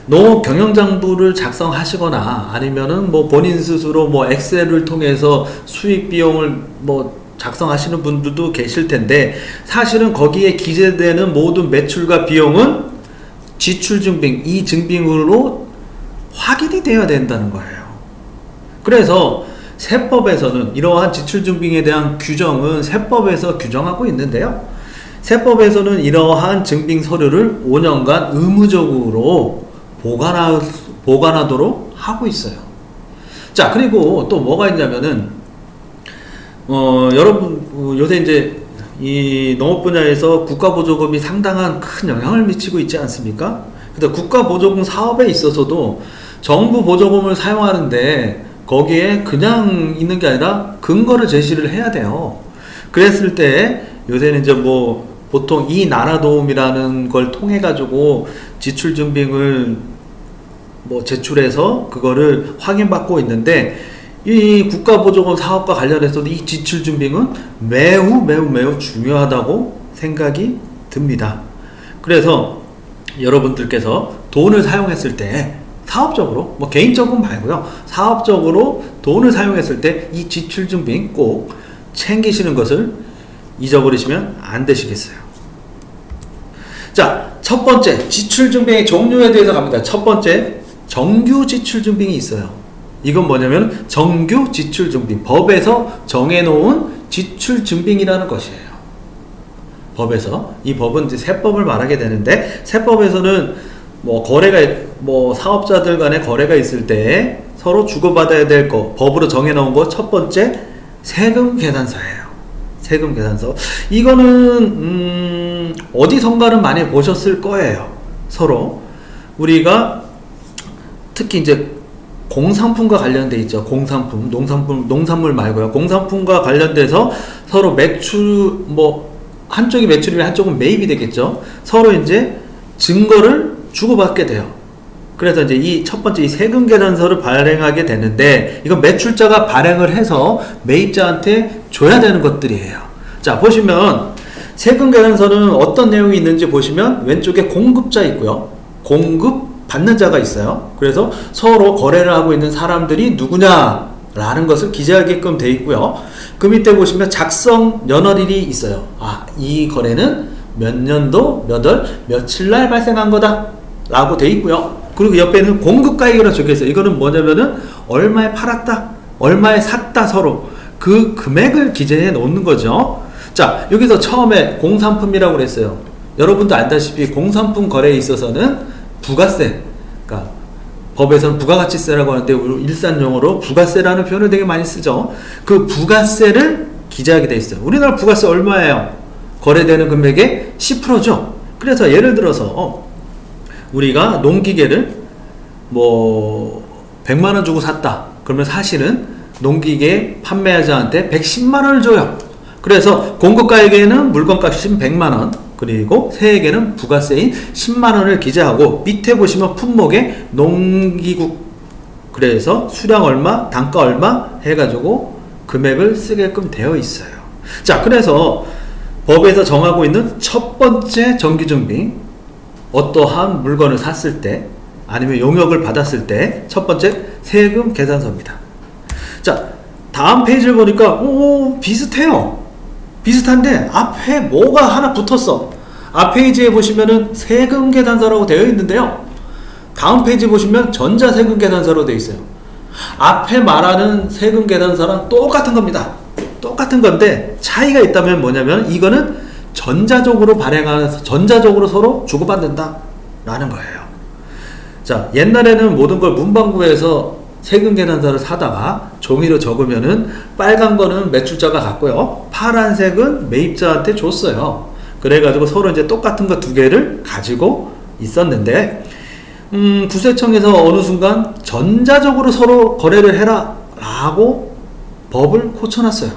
농업 경영장부를 작성하시거나 아니면은 뭐 본인 스스로 뭐 엑셀을 통해서 수익 비용을 뭐 작성하시는 분들도 계실 텐데 사실은 거기에 기재되는 모든 매출과 비용은 지출증빙, 이 증빙으로 확인이 되어야 된다는 거예요. 그래서 세법에서는 이러한 지출증빙에 대한 규정은 세법에서 규정하고 있는데요. 세법에서는 이러한 증빙 서류를 5년간 의무적으로 보관하도록 하고 있어요. 자, 그리고 또 뭐가 있냐면은 여러분 요새 이제 이 농업 분야에서 국가보조금이 상당한 큰 영향을 미치고 있지 않습니까? 그래서 국가보조금 사업에 있어서도 정부 보조금을 사용하는데 거기에 그냥 있는 게 아니라 근거를 제시를 해야 돼요. 그랬을 때 요새는 이제 뭐 보통 이 나라도움이라는 걸 통해 가지고 지출증빙을 뭐 제출해서 그거를 확인받고 있는데 이 국가보조금 사업과 관련해서도 이 지출증빙은 매우 중요하다고 생각이 듭니다. 그래서 여러분들께서 돈을 사용했을 때 사업적으로, 뭐 개인적으로 말고요, 사업적으로 돈을 사용했을 때 이 지출증빙 꼭 챙기시는 것을 잊어버리시면 안 되시겠어요. 자, 첫 번째 지출증빙의 종류에 대해서 갑니다. 첫 번째, 정규 지출증빙이 있어요. 이건 뭐냐면 정규 지출증빙, 법에서 정해놓은 지출증빙이라는 것이에요. 법에서, 이 법은 이제 세법을 말하게 되는데 세법에서는 뭐 거래가, 뭐 사업자들 간의 거래가 있을 때 서로 주고받아야 될 거, 법으로 정해놓은 거 첫 번째 세금 계산서예요. 세금 계산서. 이거는 어디선가는 많이 보셨을 거예요. 서로 우리가 특히 이제 공산품과 관련돼 있죠. 공산품, 농산물 말고요. 공산품과 관련돼서 서로 매출, 뭐 한쪽이 매출이면 한쪽은 매입이 되겠죠. 서로 이제 증거를 주고받게 돼요. 그래서 이제 이 첫 번째 이 세금 계산서를 발행하게 되는데, 이건 매출자가 발행을 해서 매입자한테 줘야 되는 것들이에요. 자, 보시면 세금 계산서는 어떤 내용이 있는지 보시면 왼쪽에 공급자 있고요. 공급 받는 자가 있어요. 그래서 서로 거래를 하고 있는 사람들이 누구냐라는 것을 기재하게끔 되어 있고요. 그 밑에 보시면 작성 연월일이 있어요. 아, 이 거래는 몇 년도 몇 월 며칠 날 발생한 거다 라고 되어 있고요. 그리고 옆에는 공급가액이라고 적혀 있어요. 이거는 뭐냐면은 얼마에 팔았다, 얼마에 샀다, 서로 그 금액을 기재해 놓는 거죠. 자, 여기서 처음에 공산품이라고 그랬어요. 여러분도 알다시피 공산품 거래에 있어서는 부가세, 그러니까 법에서는 부가가치세라고 하는데 일산용어로 부가세라는 표현을 되게 많이 쓰죠. 그 부가세를 기재하게 돼 있어요. 우리나라 부가세 얼마예요? 거래되는 금액의 10%죠. 그래서 예를 들어서 우리가 농기계를 뭐 100만원 주고 샀다. 그러면 사실은 농기계 판매자한테 110만원을 줘요. 그래서 공급가액에는 물건값인 100만원, 그리고 세액에는 부가세인 10만원을 기재하고, 밑에 보시면 품목에 농기국, 그래서 수량 얼마, 단가 얼마 해가지고 금액을 쓰게끔 되어 있어요. 자, 그래서 법에서 정하고 있는 첫 번째 정기준비, 어떠한 물건을 샀을 때 아니면 용역을 받았을 때 첫 번째 세금 계산서입니다. 자, 다음 페이지를 보니까 비슷해요. 비슷한데 앞에 뭐가 하나 붙었어. 앞 페이지에 보시면은 세금 계산서라고 되어 있는데요, 다음 페이지 보시면 전자세금 계산서로 되어 있어요. 앞에 말하는 세금 계산서랑 똑같은 겁니다. 똑같은 건데 차이가 있다면 뭐냐면, 이거는 전자적으로 발행하면서 전자적으로 서로 주고받는다 라는 거예요. 자, 옛날에는 모든 걸 문방구에서 세금 계산서를 사다가 종이로 적으면은 빨간 거는 매출자가 갖고요, 파란색은 매입자한테 줬어요. 그래가지고 서로 이제 똑같은 거 두 개를 가지고 있었는데, 국세청에서 어느 순간 전자적으로 서로 거래를 해라 라고 법을 고쳐놨어요.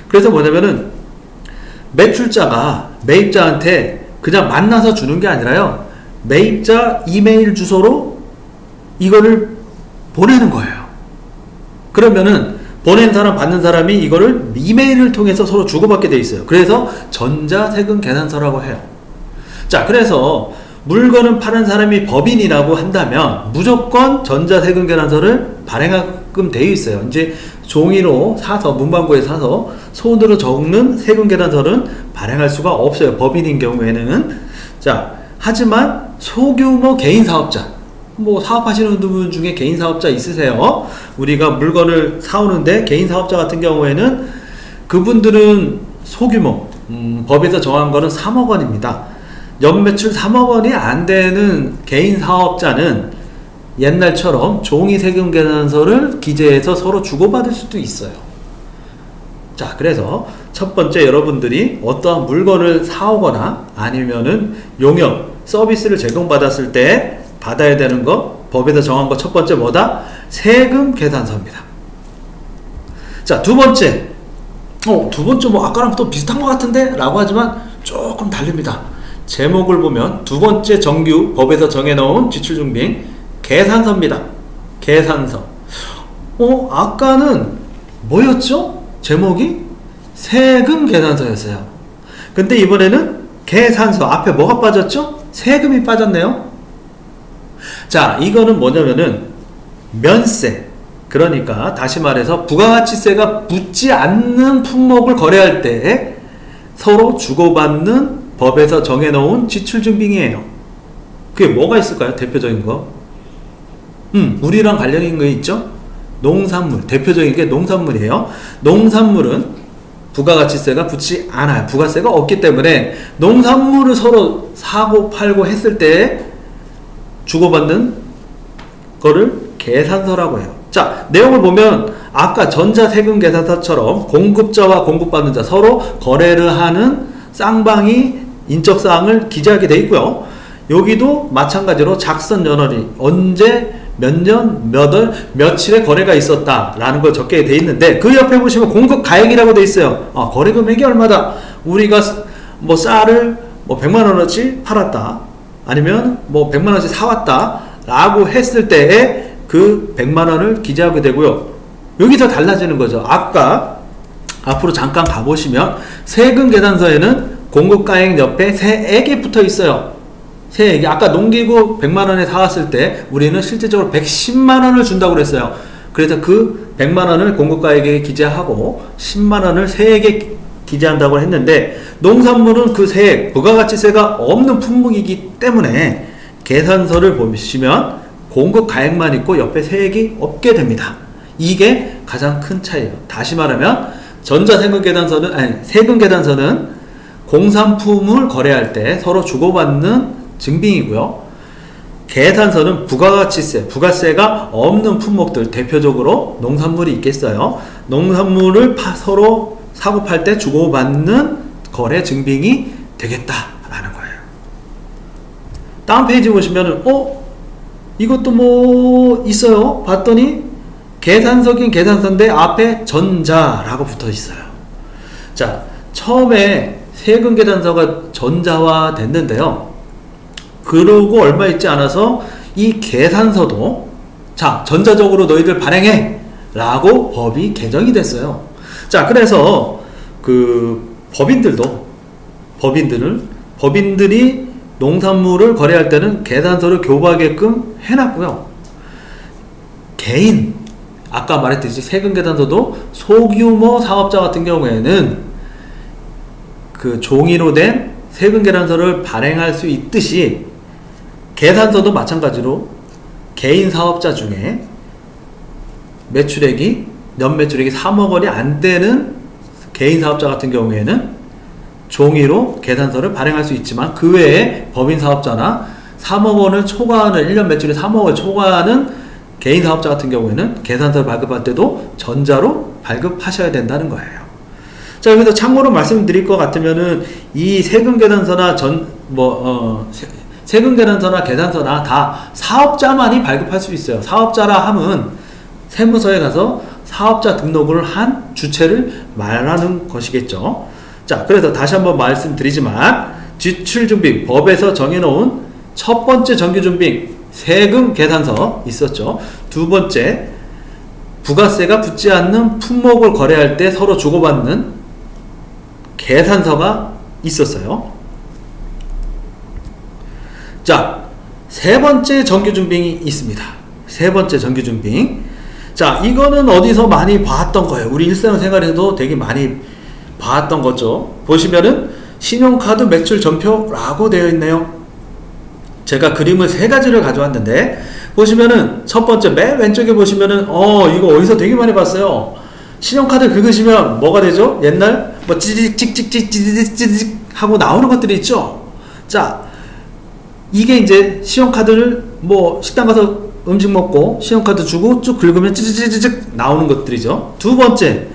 그래서 뭐냐면은 매출자가 매입자한테 그냥 만나서 주는 게 아니라요, 매입자 이메일 주소로 이거를 보내는 거예요. 그러면은 보낸 사람 받는 사람이 이거를 이메일을 통해서 서로 주고받게 돼 있어요. 그래서 전자세금 계산서라고 해요. 자, 그래서 물건을 파는 사람이 법인이라고 한다면 무조건 전자세금 계산서를 발행하게끔 되어 있어요. 이제 종이로 사서 문방구에 사서 손으로 적는 세금 계산서는 발행할 수가 없어요, 법인인 경우에는. 자, 하지만 소규모 개인 사업자, 뭐 사업하시는 분 중에 개인 사업자 있으세요? 우리가 물건을 사오는데 개인 사업자 같은 경우에는 그분들은 소규모, 법에서 정한 거는 3억 원입니다. 연매출 3억 원이 안 되는 개인 사업자는 옛날처럼 종이 세금 계산서를 기재해서 서로 주고받을 수도 있어요. 자, 그래서 첫 번째 여러분들이 어떠한 물건을 사오거나 아니면은 용역, 서비스를 제공받았을 때 받아야 되는 거, 법에서 정한 거 첫 번째 뭐다? 세금 계산서입니다. 자, 두 번째. 두 번째 뭐 아까랑 또 비슷한 것 같은데? 라고 하지만 조금 다릅니다. 제목을 보면 두 번째 정규 법에서 정해놓은 지출증빙 계산서입니다. 계산서. 아까는 뭐였죠? 제목이 세금 계산서였어요. 근데 이번에는 계산서. 앞에 뭐가 빠졌죠? 세금이 빠졌네요. 자, 이거는 뭐냐면은 면세, 그러니까 다시 말해서 부가가치세가 붙지 않는 품목을 거래할 때 서로 주고받는 법에서 정해놓은 지출증빙이에요. 그게 뭐가 있을까요? 대표적인 거. 우리랑 관련 있는 거 있죠? 농산물. 대표적인 게 농산물이에요. 농산물은 부가가치세가 붙지 않아요. 부가세가 없기 때문에 농산물을 서로 사고 팔고 했을 때 주고받는 거를 계산서라고 해요. 자, 내용을 보면 아까 전자세금 계산서처럼 공급자와 공급받는 자 서로 거래를 하는 쌍방이 인적사항을 기재하게 돼 있고요. 여기도 마찬가지로 작성 연월이 언제 몇 년 몇 월 며칠에 거래가 있었다라는 걸 적게 돼 있는데 그 옆에 보시면 공급 가액이라고 돼 있어요. 거래 금액이 얼마다. 우리가 뭐 쌀을 뭐 100만 원어치 팔았다. 아니면 뭐 100만 원어치 사왔다. 라고 했을 때에 그 100만 원을 기재하게 되고요. 여기서 달라지는 거죠. 아까 앞으로 잠깐 가보시면 세금 계산서에는 공급가액 옆에 세액이 붙어 있어요. 세액이 아까 농기구 100만 원에 사왔을 때 우리는 실제적으로 110만 원을 준다고 그랬어요. 그래서 그 100만 원을 공급가액에 기재하고 10만 원을 세액에 기재한다고 했는데 농산물은 그 세액, 부가가치세가 없는 품목이기 때문에 계산서를 보시면 공급가액만 있고 옆에 세액이 없게 됩니다. 이게 가장 큰 차이예요. 다시 말하면 전자세금 계산서는 세금 계산서는 공산품을 거래할 때 서로 주고받는 증빙이고요. 계산서는 부가가치세, 부가세가 없는 품목들, 대표적으로 농산물이 있겠어요. 농산물을 서로 사고 팔 때 주고받는 거래 증빙이 되겠다라는 거예요. 다음 페이지 보시면은 이것도 뭐 있어요. 봤더니 계산서긴 계산서인데 앞에 전자라고 붙어 있어요. 자, 처음에 세금 계산서가 전자화 됐는데요. 그러고 얼마 있지 않아서 이 계산서도 자, 전자적으로 너희들 발행해 라고 법이 개정이 됐어요. 자, 그래서 그 법인들이 농산물을 거래할 때는 계산서를 교부하게끔 해놨고요. 개인, 아까 말했듯이 세금 계산서도 소규모 사업자 같은 경우에는 그 종이로 된 세금 계산서를 발행할 수 있듯이 계산서도 마찬가지로 개인 사업자 중에 연 매출액이 3억 원이 안 되는 개인 사업자 같은 경우에는 종이로 계산서를 발행할 수 있지만 그 외에 법인 사업자나 3억 원을 초과하는 1년 매출이 3억을 초과하는 개인 사업자 같은 경우에는 계산서를 발급할 때도 전자로 발급하셔야 된다는 거예요. 자, 여기서 참고로 말씀드릴 것 같으면은 이 세금 계산서나 세금 계산서나 계산서나 다 사업자만이 발급할 수 있어요. 사업자라 함은 세무서에 가서 사업자 등록을 한 주체를 말하는 것이겠죠. 자, 그래서 다시 한번 말씀드리지만 지출준빙, 법에서 정해놓은 첫 번째 정규준빙 세금 계산서 있었죠. 두 번째, 부가세가 붙지 않는 품목을 거래할 때 서로 주고받는 계산서가 있었어요. 자, 세 번째 정규준빙이 있습니다. 세 번째 정규준빙. 자, 이거는 어디서 많이 봤던 거예요. 우리 일상생활에도 되게 많이 봤던 거죠. 보시면은 신용카드 매출 전표라고 되어 있네요. 제가 그림을 세 가지를 가져왔는데 보시면은 첫 번째 맨 왼쪽에 보시면은 이거 어디서 되게 많이 봤어요. 신용카드 긁으시면 뭐가 되죠? 옛날 뭐 찌직찌직찌직찌직 하고 나오는 것들이 있죠. 자, 이게 이제 신용카드를 뭐 식당 가서 음식 먹고 신용카드 주고 쭉 긁으면 찌직찌직 나오는 것들이죠. 두 번째,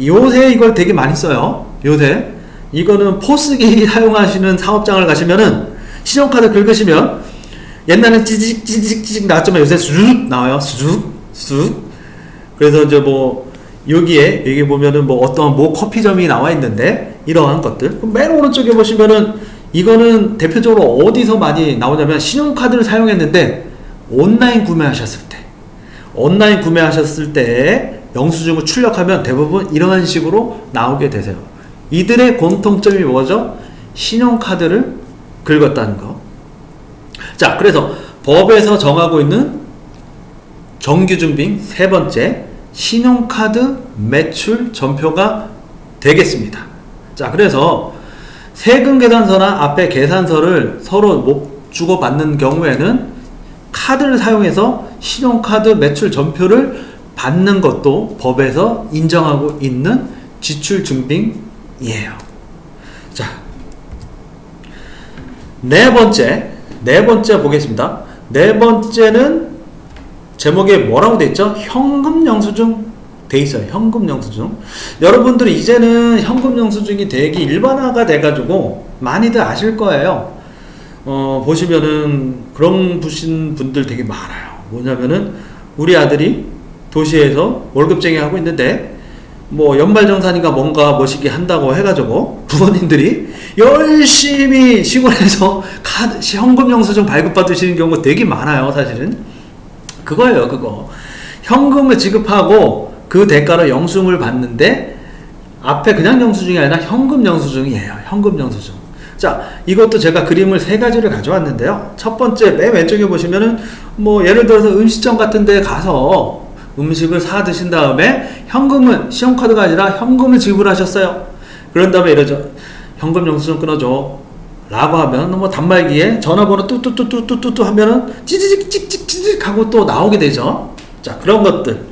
요새 이걸 되게 많이 써요. 요새 이거는 포스기 사용하시는 사업장을 가시면은 신용카드 긁으시면 옛날엔 찌직찌직찌직 나왔지만 요새 쑥 나와요. 쑥. 그래서 이제 뭐 여기 보면은 뭐 어떤 커피점이 나와 있는데 이러한 것들. 맨 오른쪽에 보시면은 이거는 대표적으로 어디서 많이 나오냐면 신용카드를 사용했는데 온라인 구매하셨을 때 영수증을 출력하면 대부분 이런 식으로 나오게 되세요. 이들의 공통점이 뭐죠? 신용카드를 긁었다는 거. 자, 그래서 법에서 정하고 있는 정규준빙 세 번째, 신용카드 매출 전표가 되겠습니다. 자, 그래서 세금 계산서나 앞에 계산서를 서로 못 주고받는 경우에는 카드를 사용해서 신용카드 매출 전표를 받는 것도 법에서 인정하고 있는 지출준빙이에요. 자, 네 번째 보겠습니다. 네 번째는 제목에 뭐라고 돼 있죠? 현금 영수증 돼 있어요. 현금 영수증. 여러분들이 이제는 현금 영수증이 되게 일반화가 돼가지고 많이들 아실 거예요. 보시면은 그런 부신 분들 되게 많아요. 뭐냐면은 우리 아들이 도시에서 월급쟁이 하고 있는데 뭐 연말정산인가 뭔가 멋있게 한다고 해가지고 부모님들이 열심히 시골에서 현금 영수증 발급받으시는 경우가 되게 많아요. 사실은 그거예요. 그거 현금을 지급하고 그 대가로 영수증을 받는데 앞에 그냥 영수증이 아니라 현금 영수증이에요. 현금 영수증. 자, 이것도 제가 그림을 세 가지를 가져왔는데요. 첫 번째 맨 왼쪽에 보시면은 뭐 예를 들어서 음식점 같은 데 가서 음식을 사 드신 다음에 현금을, 신용카드가 아니라 현금을 지불하셨어요. 그런 다음에 이러죠. 현금 영수증 끊어줘 라고 하면 뭐 단말기에 전화번호 뚜뚜뚜뚜뚜뚜 하면은 찌찌찌찌찌찌 하고 또 나오게 되죠. 자, 그런 것들.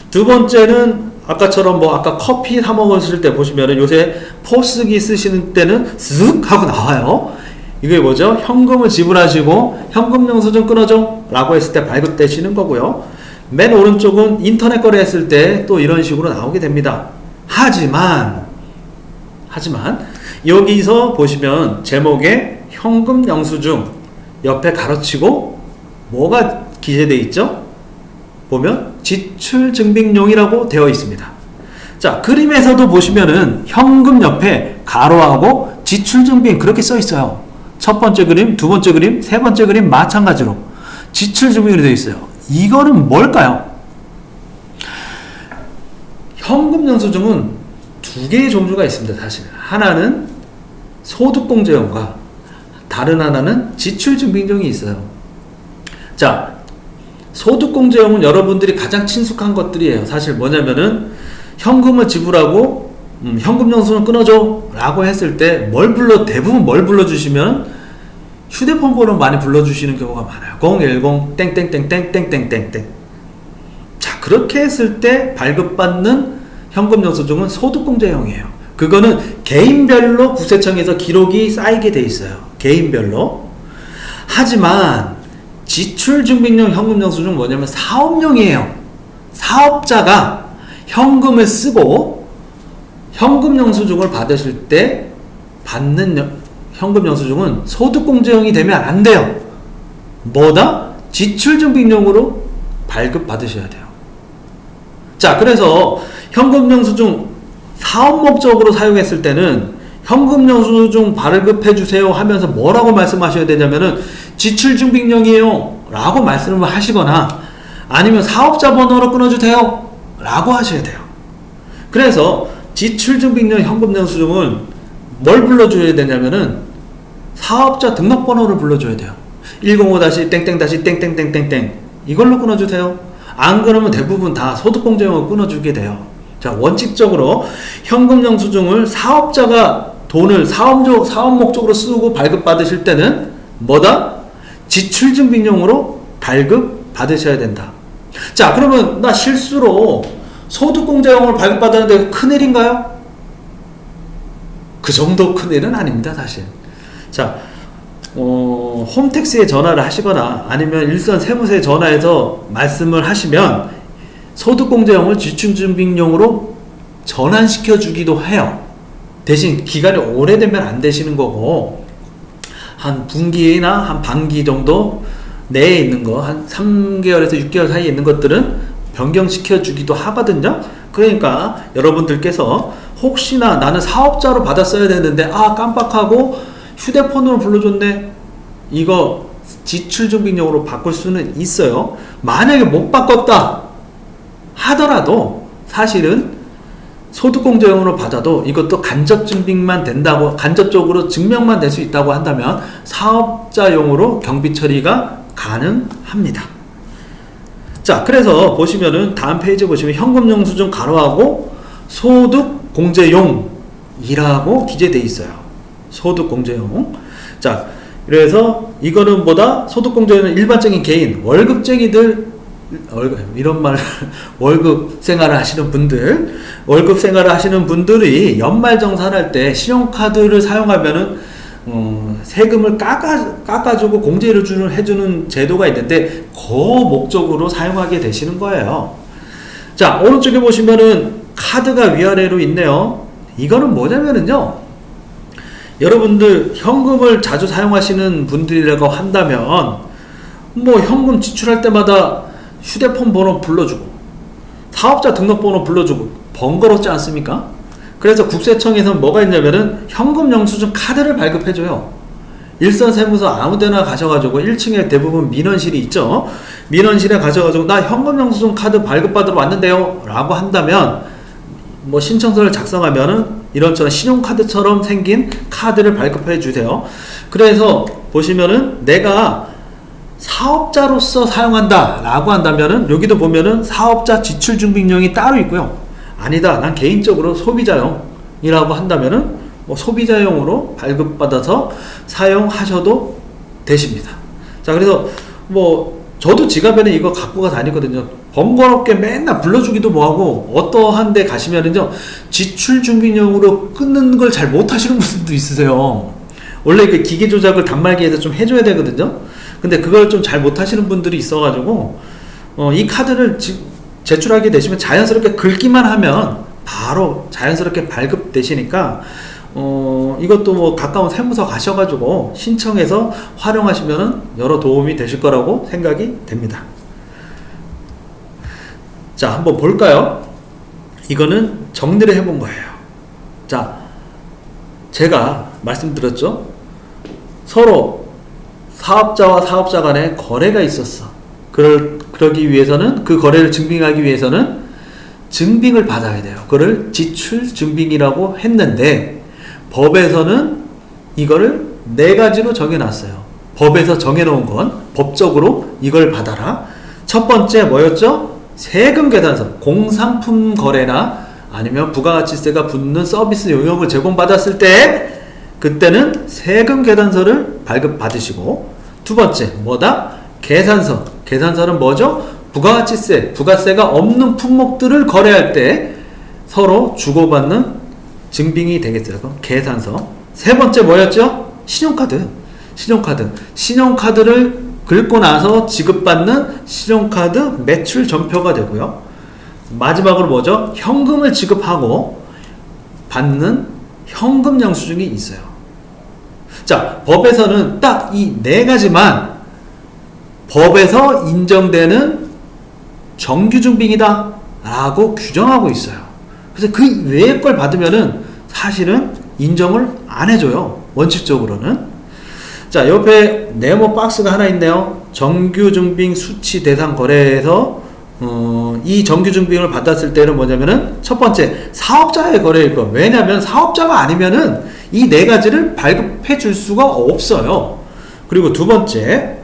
두 번째는 아까처럼 뭐 아까 커피 사 먹었을 때 보시면은 요새 포스기 쓰시는 때는 쓱 하고 나와요. 이게 뭐죠? 현금을 지불하시고 현금 영수증 끊어줘 라고 했을 때 발급되시는 거고요. 맨 오른쪽은 인터넷 거래 했을 때 또 이런 식으로 나오게 됩니다. 하지만 여기서 보시면 제목에 현금 영수증 옆에 가로치고 뭐가 기재되어 있죠? 보면 지출증빙용이라고 되어 있습니다. 자, 그림에서도 보시면은 현금 옆에 가로하고 지출증빙 그렇게 써 있어요. 첫 번째 그림, 두 번째 그림, 세 번째 그림 마찬가지로 지출증빙으로 되어 있어요. 이거는 뭘까요? 현금 영수증은 두 개의 종류가 있습니다. 사실 하나는 소득공제용과 다른 하나는 지출증빙용이 있어요. 자, 소득공제용은 여러분들이 가장 친숙한 것들이에요. 사실 뭐냐면은 현금을 지불하고 현금 영수증을 끊어줘 라고 했을 때 대부분 뭘 불러주시면 휴대폰 번호 많이 불러주시는 경우가 많아요. 010 땡땡땡땡땡땡땡. 자, 그렇게 했을 때 발급받는 현금 영수증은 소득공제용이에요. 그거는 개인별로 국세청에서 기록이 쌓이게 돼 있어요. 개인별로. 하지만 지출증빙용 현금 영수증은 뭐냐면 사업용이에요. 사업자가 현금을 쓰고 현금 영수증을 받으실 때 받는 현금 영수증은 소득공제용이 되면 안 돼요. 뭐다? 지출증빙용으로 발급 받으셔야 돼요. 자, 그래서 현금 영수증 사업 목적으로 사용했을 때는 현금 영수증 발급해 주세요 하면서 뭐라고 말씀하셔야 되냐면은 지출증빙용이에요 라고 말씀을 하시거나 아니면 사업자 번호로 끊어주세요 라고 하셔야 돼요. 그래서 지출증빙용 현금 영수증은 뭘 불러줘야 되냐면은 사업자 등록번호를 불러줘야 돼요. 105-땡땡-땡땡땡땡땡 이걸로 끊어주세요. 안 그러면 대부분 다 소득공제용을 끊어주게 돼요. 자, 원칙적으로 현금 영수증을 사업자가 돈을 사업 목적으로 쓰고 발급받으실 때는 뭐다? 지출증빙용으로 발급받으셔야 된다. 자, 그러면 나 실수로 소득공제용을 발급받았는데 큰일인가요? 그 정도 큰일은 아닙니다, 사실. 자, 홈택스에 전화를 하시거나 아니면 일선 세무서에 전화해서 말씀을 하시면 소득공제용을 지출증빙용으로 전환시켜 주기도 해요. 대신 기간이 오래되면 안 되시는 거고 한 분기나 한 반기 정도 내에 있는 거 한 3개월에서 6개월 사이에 있는 것들은 변경시켜 주기도 하거든요. 그러니까 여러분들께서 혹시나 나는 사업자로 받았어야 되는데 깜빡하고 휴대폰으로 불러줬네, 이거 지출증빙용으로 바꿀 수는 있어요. 만약에 못 바꿨다 하더라도 사실은 소득공제용으로 받아도 이것도 간접증빙만 된다고, 간접적으로 증명만 될 수 있다고 한다면 사업자용으로 경비 처리가 가능합니다. 자, 그래서 보시면은 다음 페이지 보시면 현금 영수증 가로하고 소득공제용이라고 기재되어 있어요. 소득공제용. 자, 그래서 이거는 뭐다? 소득공제용은 일반적인 개인, 월급쟁이들, 이런 말, 월급 생활을 하시는 분들이 연말정산할 때 신용카드를 사용하면은 세금을 깎아주고 공제를 해주는 제도가 있는데 그 목적으로 사용하게 되시는 거예요. 자, 오른쪽에 보시면은 카드가 위아래로 있네요. 이거는 뭐냐면은요, 여러분들 현금을 자주 사용하시는 분들이라고 한다면 뭐 현금 지출할 때마다 휴대폰 번호 불러주고 사업자 등록번호 불러주고 번거롭지 않습니까? 그래서 국세청에서 뭐가 있냐면은 현금 영수증 카드를 발급해줘요. 일선세무서 아무데나 가셔가지고 1층에 대부분 민원실이 있죠. 민원실에 가셔가지고 나 현금 영수증 카드 발급받으러 왔는데요 라고 한다면 뭐 신청서를 작성하면은 이런저런 신용카드처럼 생긴 카드를 발급해 주세요. 그래서 보시면은 내가 사업자로서 사용한다 라고 한다면은 여기도 보면은 사업자 지출증빙령이 따로 있고요. 아니다, 난 개인적으로 소비자용이라고 한다면은 뭐 소비자용으로 발급받아서 사용하셔도 되십니다. 자, 그래서 뭐 저도 지갑에는 이거 갖고 다니거든요. 번거롭게 맨날 불러주기도 뭐하고, 어떠한 데 가시면은요 지출증빙용으로 끊는 걸 잘 못하시는 분들도 있으세요. 원래 그 기계 조작을 단말기에서 좀 해줘야 되거든요. 근데 그걸 좀 잘 못하시는 분들이 있어가지고 이 카드를 제출하게 되시면 자연스럽게 긁기만 하면 바로 자연스럽게 발급되시니까 이것도 뭐 가까운 세무서 가셔가지고 신청해서 활용하시면은 여러 도움이 되실 거라고 생각이 됩니다. 자, 한번 볼까요? 이거는 정리를 해본 거예요. 자, 제가 말씀드렸죠? 서로 사업자와 사업자 간에 거래가 있었어. 그러기 위해서는, 그 거래를 증빙하기 위해서는 증빙을 받아야 돼요. 그걸 지출 증빙이라고 했는데 법에서는 이거를 4가지로 정해놨어요. 법에서 정해놓은 건 법적으로 이걸 받아라. 첫 번째 뭐였죠? 세금 계산서. 공상품 거래나 아니면 부가가치세가 붙는 서비스 용역을 제공받았을 때 그때는 세금 계산서를 발급받으시고, 두 번째 뭐다? 계산서. 계산서는 뭐죠? 부가가치세, 부가세가 없는 품목들을 거래할 때 서로 주고받는 증빙이 되겠어요. 계산서. 세 번째 뭐였죠? 신용카드. 신용카드를 긁고 나서 지급받는 신용카드 매출 전표가 되고요. 마지막으로 뭐죠? 현금을 지급하고 받는 현금 영수증이 있어요. 자, 법에서는 딱 이 4가지만 법에서 인정되는 정규증빙이다 라고 규정하고 있어요. 그래서 그 외의 걸 받으면은 사실은 인정을 안 해줘요. 원칙적으로는. 자, 옆에 네모 박스가 하나 있네요. 정규증빙 수치 대상 거래에서 이 정규증빙을 받았을 때는 뭐냐면은 첫 번째 사업자의 거래일 거. 왜냐하면 사업자가 아니면은 이 4가지를 발급해 줄 수가 없어요. 그리고 두 번째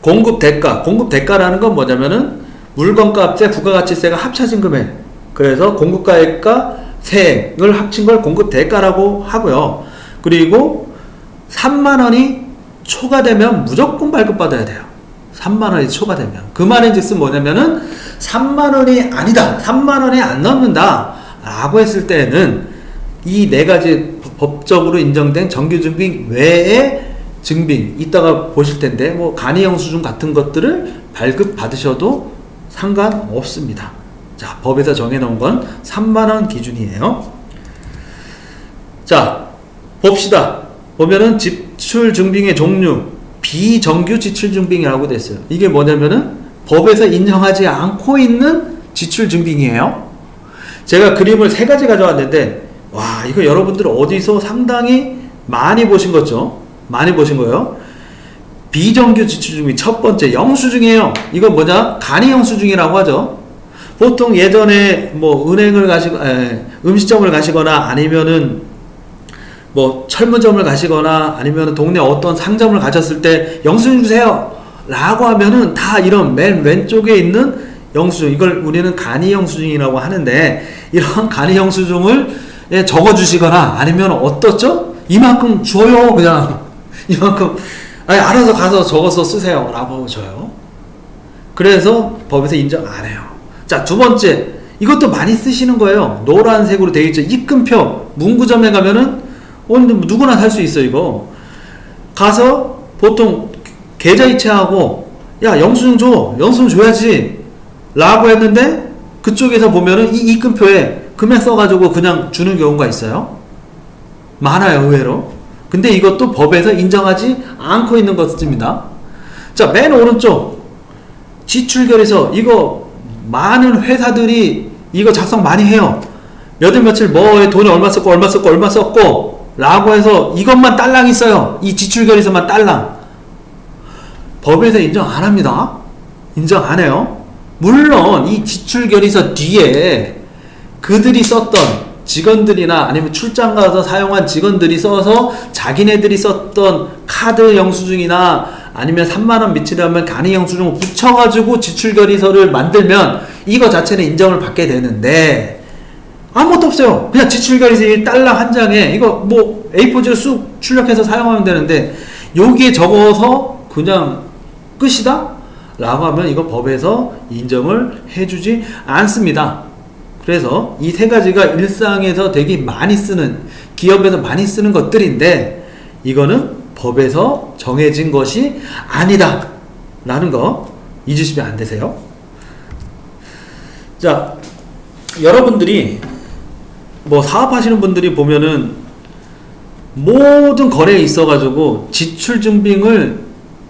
공급 대가. 공급 대가라는 건 뭐냐면은 물건값에 부가가치세가 합쳐진 금액. 그래서 공급가액과 세액을 합친 걸 공급 대가라고 하고요. 그리고 3만원이 초과되면 무조건 발급받아야 돼요. 3만원이 초과되면. 그 말인즉슨 뭐냐면은 3만원이 아니다, 3만원이 안 넘는다 라고 했을 때는 이 4가지 법적으로 인정된 정규증빙 외에 증빙 이따가 보실 텐데 뭐 간이영수증 같은 것들을 발급받으셔도 상관없습니다. 자, 법에서 정해놓은 건 3만원 기준이에요. 자, 봅시다. 보면은 지출증빙의 종류 비정규 지출증빙이라고 됐어요. 이게 뭐냐면은 법에서 인정하지 않고 있는 지출증빙이에요. 제가 그림을 3가지 가져왔는데 와, 이거 여러분들 어디서 상당히 많이 보신 거죠? 많이 보신 거예요. 비정규 지출증빙 첫 번째 영수증이에요. 이건 뭐냐? 간이 영수증이라고 하죠. 보통 예전에 뭐 은행을 가시고 음식점을 가시거나 아니면은 뭐 철문점을 가시거나 아니면 동네 어떤 상점을 가셨을 때 영수증 주세요 라고 하면은 다 이런 맨 왼쪽에 있는 영수증, 이걸 우리는 간이 영수증이라고 하는데 이런 간이 영수증을 적어 주시거나 아니면 어떻죠? 이만큼 줘요. 그냥 이만큼 아니, 알아서 가서 적어서 쓰세요 라고 줘요. 그래서 법에서 인정 안 해요. 자, 두 번째 이것도 많이 쓰시는 거예요. 노란색으로 되어 있죠. 입금표. 문구점에 가면은 근데 뭐 누구나 살 수 있어 이거. 가서 보통 계좌이체하고 야 영수증 줘, 영수증 줘야지 라고 했는데 그쪽에서 보면은 이 입금표에 금액 써가지고 그냥 주는 경우가 있어요. 많아요 의외로. 근데 이것도 법에서 인정하지 않고 있는 것입니다. 자, 맨 오른쪽 지출결의서, 이거 많은 회사들이 이거 작성 많이 해요. 몇 일 며칠 뭐에 돈이 얼마 썼고 얼마 썼고 얼마 썼고 라고 해서 이것만 딸랑 있어요. 이 지출결의서만 딸랑. 법에서 인정 안 합니다. 인정 안 해요. 물론 이 지출결의서 뒤에 그들이 썼던 직원들이나 아니면 출장 가서 사용한 직원들이 써서 자기네들이 썼던 카드 영수증이나 아니면 3만원 미치려면 간이 영수증을 붙여가지고 지출결의서를 만들면 이거 자체는 인정을 받게 되는데 아무것도 없어요. 그냥 지출결의서 딸랑 한 장에 이거 뭐 A4지로 쑥 출력해서 사용하면 되는데 여기에 적어서 그냥 끝이다? 라고 하면 이거 법에서 인정을 해주지 않습니다. 그래서 이 세 가지가 일상에서 되게 많이 쓰는, 기업에서 많이 쓰는 것들인데 이거는 법에서 정해진 것이 아니다 라는 거 잊으시면 안 되세요. 자, 여러분들이 뭐 사업하시는 분들이 보면은 모든 거래에 있어 가지고 지출 증빙을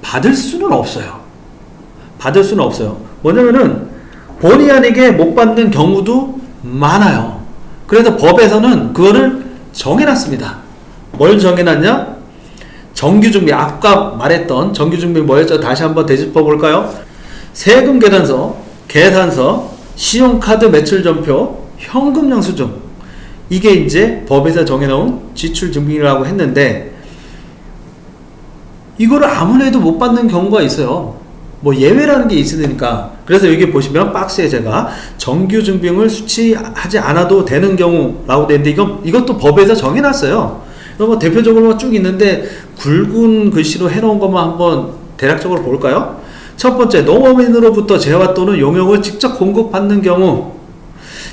받을 수는 없어요. 받을 수는 없어요. 뭐냐면은 본의 아니게 못 받는 경우도 많아요. 그래서 법에서는 그거를 정해놨습니다. 뭘 정해놨냐? 정규증빙, 아까 말했던 정규증빙 뭐였죠? 다시 한번 되짚어 볼까요? 세금 계산서, 신용카드 매출전표, 현금 영수증. 이게 이제 법에서 정해놓은 지출증빙이라고 했는데 이거를 아무나 해도 못 받는 경우가 있어요. 뭐 예외라는 게 있으니까. 그래서 여기 보시면 박스에 제가 정규증빙을 수취하지 않아도 되는 경우라고 되는데 이것도 법에서 정해놨어요. 뭐 대표적으로 쭉 있는데 굵은 글씨로 해놓은 것만 한번 대략적으로 볼까요? 첫 번째, 농업인으로부터 재화 또는 용역을 직접 공급받는 경우.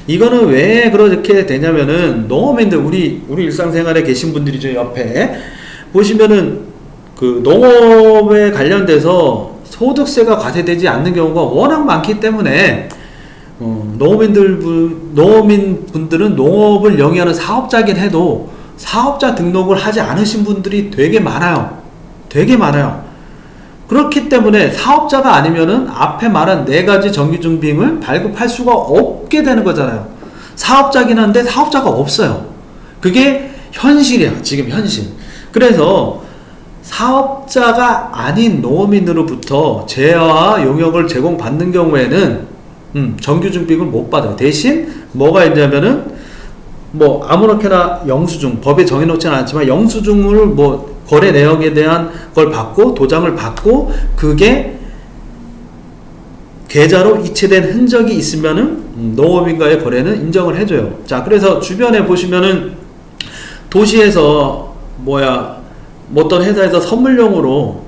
이거는 왜 그렇게 되냐면은 농업인들, 우리 일상생활에 계신 분들이죠. 옆에 보시면은 그 농업에 관련돼서 소득세가 과세되지 않는 경우가 워낙 많기 때문에 농업인 분들은 농업을 영위하는 사업자긴 해도 사업자 등록을 하지 않으신 분들이 되게 많아요. 되게 많아요. 그렇기 때문에 사업자가 아니면은 앞에 말한 네 가지 정규증빙을 발급할 수가 없게 되는 거잖아요. 사업자긴 한데 사업자가 없어요. 그게 현실이야. 지금 현실. 그래서 사업자가 아닌 농업인으로부터 재화와 용역을 제공받는 경우에는 정규증빙을 못 받아요. 대신 뭐가 있냐면은 뭐 아무렇게나 영수증, 법에 정해놓지는 않지만 영수증을 뭐 거래 내역에 대한 걸 받고 도장을 받고 그게 계좌로 이체된 흔적이 있으면은 농업인과의 거래는 인정을 해줘요. 자, 그래서 주변에 보시면은 도시에서 어떤 회사에서 선물용으로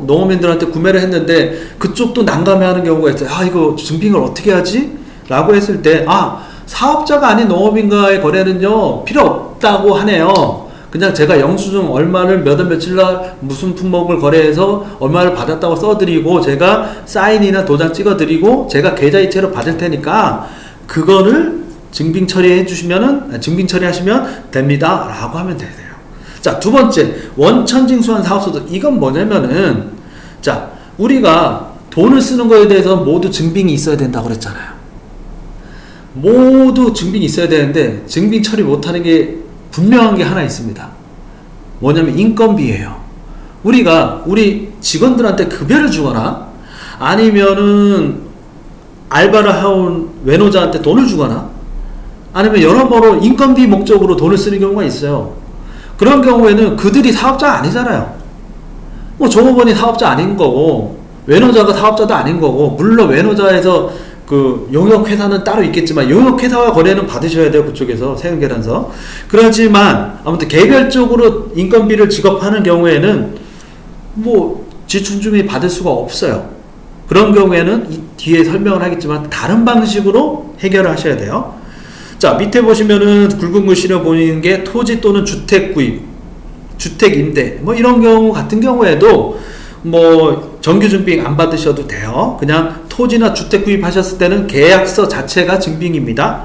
농업인들한테 구매를 했는데 그쪽도 난감해하는 경우가 있어요. 아, 이거 증빙을 어떻게 하지? 라고 했을 때 사업자가 아닌 농업인과의 거래는요 필요 없다고 하네요. 그냥 제가 영수증 얼마를 몇 월 며칠 날 무슨 품목을 거래해서 얼마를 받았다고 써드리고 제가 사인이나 도장 찍어드리고 제가 계좌이체로 받을 테니까 그거를 증빙 처리하시면 됩니다 라고 하면 돼요. 자, 두 번째, 원천징수한 사업소득. 이건 뭐냐면은, 자, 우리가 돈을 쓰는 거에 대해서 모두 증빙이 있어야 된다고 그랬잖아요. 모두 증빙이 있어야 되는데 증빙 처리 못하는 게 분명한 게 하나 있습니다. 뭐냐면 인건비예요. 우리가 우리 직원들한테 급여를 주거나 아니면은 알바를 해온 외노자한테 돈을 주거나 아니면 여러모로 인건비 목적으로 돈을 쓰는 경우가 있어요. 그런 경우에는 그들이 사업자 아니잖아요. 뭐 종업원이 사업자 아닌 거고 외노자가 사업자도 아닌 거고, 물론 외노자에서 그 용역회사는 따로 있겠지만 용역회사와 거래는 받으셔야 돼요. 그쪽에서 세금계산서. 그렇지만 아무튼 개별적으로 인건비를 지급하는 경우에는 뭐 지출증빙 받을 수가 없어요. 그런 경우에는 이 뒤에 설명을 하겠지만 다른 방식으로 해결을 하셔야 돼요. 자, 밑에 보시면은 굵은 글씨로 보이는 게 토지 또는 주택 구입, 주택 임대, 뭐 이런 경우 같은 경우에도 뭐 정규 증빙 안 받으셔도 돼요. 그냥 토지나 주택 구입하셨을 때는 계약서 자체가 증빙입니다.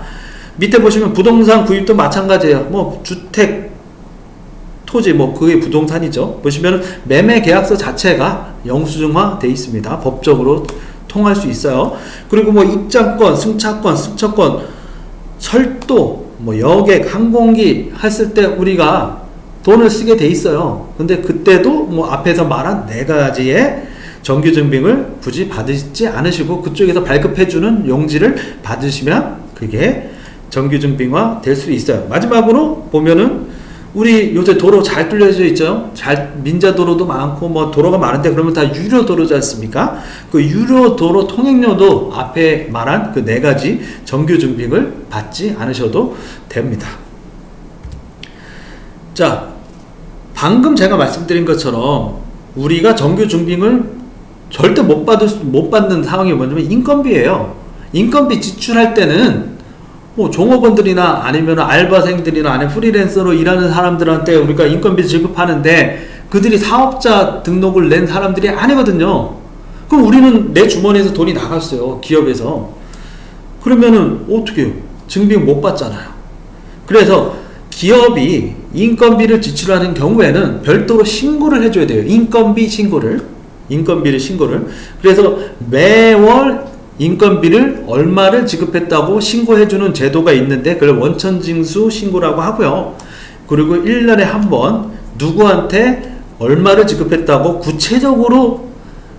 밑에 보시면 부동산 구입도 마찬가지예요. 뭐 주택, 토지, 뭐 그게 부동산이죠. 보시면 매매 계약서 자체가 영수증화 돼 있습니다. 법적으로 통할 수 있어요. 그리고 뭐 입장권, 승차권, 승차권, 철도, 뭐 여객, 항공기 했을 때 우리가 돈을 쓰게 돼 있어요. 근데 그때도 뭐 앞에서 말한 4가지의 정규증빙을 굳이 받지 않으시고 그쪽에서 발급해주는 용지를 받으시면 그게 정규증빙화 될 수 있어요. 마지막으로 보면은 우리 요새 도로 잘 뚫려져 있죠. 민자도로도 많고 뭐 도로가 많은데 그러면 다 유료도로지 않습니까? 그 유료도로 통행료도 앞에 말한 그 4가지 정규증빙을 받지 않으셔도 됩니다. 자, 방금 제가 말씀드린 것처럼 우리가 정규증빙을 절대 못 받는 상황이 뭐냐면 인건비예요. 인건비 지출할 때는 뭐 종업원들이나 아니면 알바생들이나 아니면 프리랜서로 일하는 사람들한테 우리가 인건비 지급하는데 그들이 사업자 등록을 낸 사람들이 아니거든요. 그럼 우리는 내 주머니에서 돈이 나갔어요. 기업에서. 그러면은 어떻게 해요? 증빙 못 받잖아요. 그래서 기업이 인건비를 지출하는 경우에는 별도로 신고를 해줘야 돼요. 인건비를 신고를. 그래서 매월 인건비를 얼마를 지급했다고 신고해주는 제도가 있는데 그걸 원천징수 신고라고 하고요. 그리고 1년에 한 번 누구한테 얼마를 지급했다고 구체적으로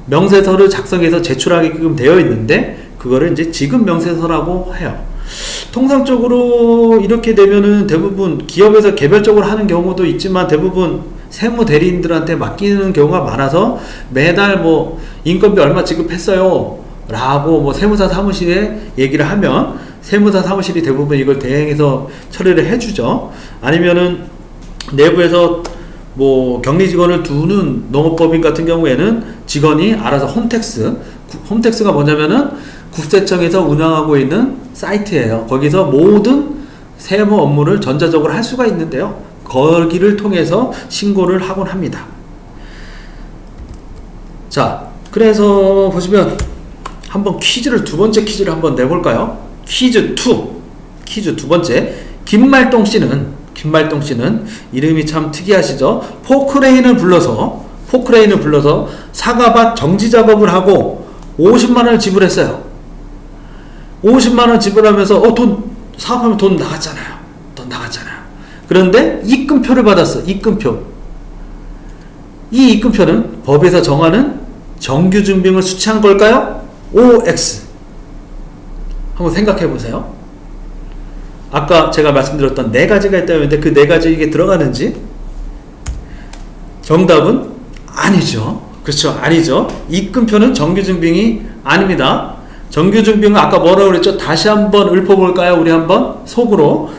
명세서를 작성해서 제출하게끔 되어 있는데 그거를 이제 지급 명세서라고 해요. 통상적으로 이렇게 되면은 대부분 기업에서 개별적으로 하는 경우도 있지만 대부분 세무 대리인들한테 맡기는 경우가 많아서 매달 뭐 인건비 얼마 지급했어요 라고 뭐 세무사 사무실에 얘기를 하면 세무사 사무실이 대부분 이걸 대행해서 처리를 해주죠. 아니면은 내부에서 뭐 격리 직원을 두는 농업법인 같은 경우에는 직원이 알아서 홈택스가 뭐냐면은 국세청에서 운영하고 있는 사이트예요. 거기서 모든 세무 업무를 전자적으로 할 수가 있는데요. 거기를 통해서 신고를 하곤 합니다. 자, 그래서 보시면 한번 두 번째 퀴즈를 한번 내볼까요? 퀴즈 2 번째. 김말동 씨는 이름이 참 특이하시죠? 포크레인을 불러서 사과밭 정지 작업을 하고 50만원을 지불했어요. 50만원 지불하면서 사업하면 돈 나갔잖아요. 그런데 입금표를 받았어. 입금표. 이 입금표는 법에서 정하는 정규증빙을 수취한 걸까요? OX. 한번 생각해 보세요. 아까 제가 말씀드렸던 4가지가 있다고 했는데 그 4가지 이게 들어가는지? 정답은 아니죠. 그렇죠. 아니죠. 입금표는 정규증빙이 아닙니다. 정규증빙은 아까 뭐라고 그랬죠? 다시 한번 읊어볼까요? 우리 한번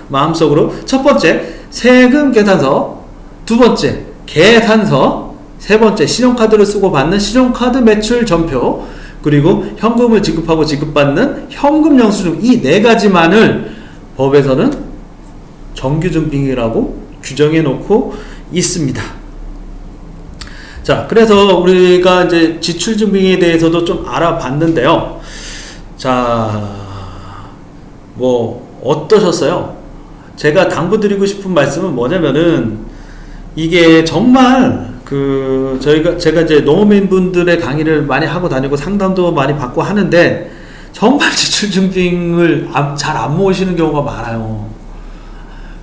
마음속으로. 첫 번째, 세금 계산서. 두 번째, 계산서. 세 번째, 신용카드를 쓰고 받는 신용카드 매출 전표. 그리고 현금을 지급하고 지급받는 현금 영수증. 이 4가지만을 법에서는 정규증빙이라고 규정해 놓고 있습니다. 자, 그래서 우리가 이제 지출증빙에 대해서도 좀 알아봤는데요. 자, 뭐 어떠셨어요? 제가 당부드리고 싶은 말씀은 뭐냐면은 이게 정말 제가 이제 농업인 분들의 강의를 많이 하고 다니고 상담도 많이 받고 하는데 정말 지출증빙을 잘 안 모으시는 경우가 많아요.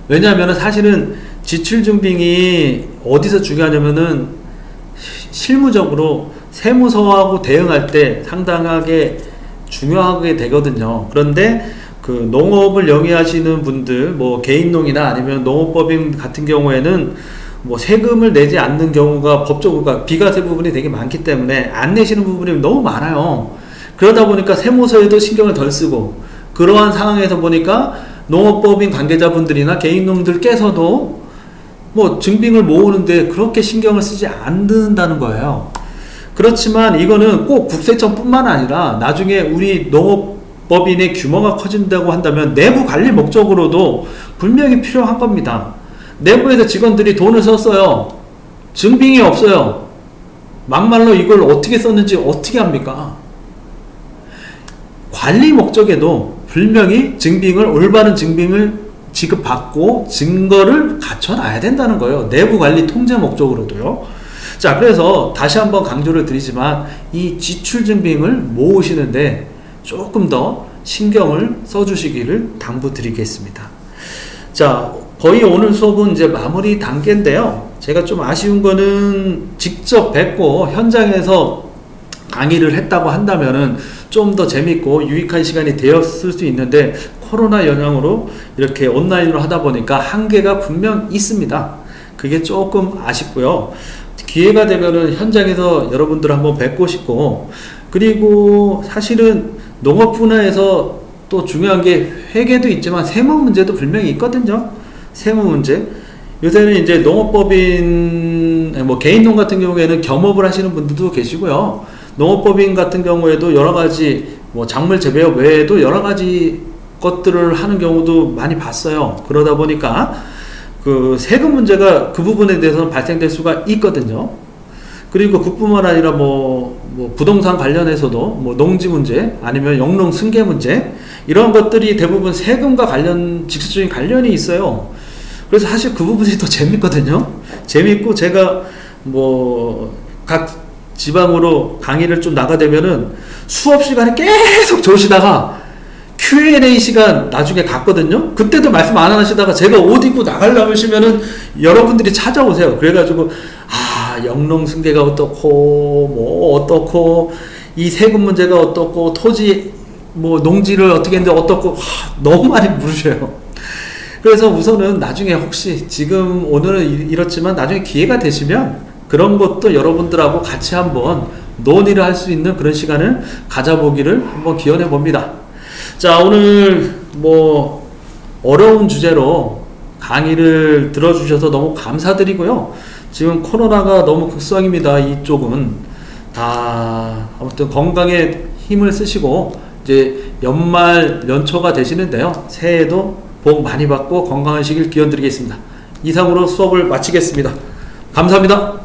왜냐하면 사실은 지출증빙이 어디서 중요하냐면은 실무적으로 세무서하고 대응할 때 상당하게 중요하게 되거든요. 그런데 그 농업을 영위하시는 분들, 뭐 개인농이나 아니면 농업법인 같은 경우에는 뭐 세금을 내지 않는 경우가 법적으로 비과세 부분이 되게 많기 때문에 안 내시는 부분이 너무 많아요. 그러다 보니까 세무서에도 신경을 덜 쓰고 그러한 상황에서 보니까 농업법인 관계자분들이나 개인농들께서도 뭐 증빙을 모으는데 그렇게 신경을 쓰지 않는다는 거예요. 그렇지만 이거는 꼭 국세청뿐만 아니라 나중에 우리 농업 농업법인의 규모가 커진다고 한다면 내부 관리 목적으로도 분명히 필요한 겁니다. 내부에서 직원들이 돈을 썼어요. 증빙이 없어요. 막말로 이걸 어떻게 썼는지 어떻게 합니까? 관리 목적에도 분명히 올바른 증빙을 지급받고 증거를 갖춰놔야 된다는 거예요. 내부 관리 통제 목적으로도요. 자, 그래서 다시 한번 강조를 드리지만 이 지출 증빙을 모으시는데 조금 더 신경을 써주시기를 당부드리겠습니다. 자, 거의 오늘 수업은 이제 마무리 단계인데요. 제가 좀 아쉬운 거는 직접 뵙고 현장에서 강의를 했다고 한다면은 좀 더 재밌고 유익한 시간이 되었을 수 있는데 코로나 영향으로 이렇게 온라인으로 하다 보니까 한계가 분명 있습니다. 그게 조금 아쉽고요. 기회가 되면은 현장에서 여러분들 한번 뵙고 싶고, 그리고 사실은 농업 분야에서 또 중요한 게 회계도 있지만 세무 문제도 분명히 있거든요. 세무 문제. 요새는 이제 농업법인, 개인농 같은 경우에는 겸업을 하시는 분들도 계시고요. 농업법인 같은 경우에도 여러 가지 작물 재배업 외에도 여러 가지 것들을 하는 경우도 많이 봤어요. 그러다 보니까 그 세금 문제가 그 부분에 대해서는 발생될 수가 있거든요. 그리고 그뿐만 아니라 부동산 관련해서도 농지 문제 아니면 영농 승계 문제 이런 것들이 대부분 세금과 직접적인 관련이 있어요. 그래서 사실 그 부분이 더 재밌거든요. 재밌고 제가 각 지방으로 강의를 좀 나가되면은 수업 시간에 계속 좋으시다가 Q&A 시간 나중에 갔거든요. 그때도 말씀 안 하시다가 제가 옷 입고 나가려고 하시면은 여러분들이 찾아오세요. 그래가지고 영농 승계가 어떻고 이 세금 문제가 어떻고 토지 농지를 어떻게 했는데 어떻고 너무 많이 물으셔요. 그래서 우선은 나중에 혹시 지금 오늘은 이렇지만 나중에 기회가 되시면 그런 것도 여러분들하고 같이 한번 논의를 할 수 있는 그런 시간을 가져보기를 한번 기원해 봅니다. 자, 오늘 어려운 주제로 강의를 들어주셔서 너무 감사드리고요. 지금 코로나가 너무 극성입니다. 이쪽은 아무튼 건강에 힘을 쓰시고 이제 연초가 되시는데요. 새해에도 복 많이 받고 건강하시길 기원드리겠습니다. 이상으로 수업을 마치겠습니다. 감사합니다.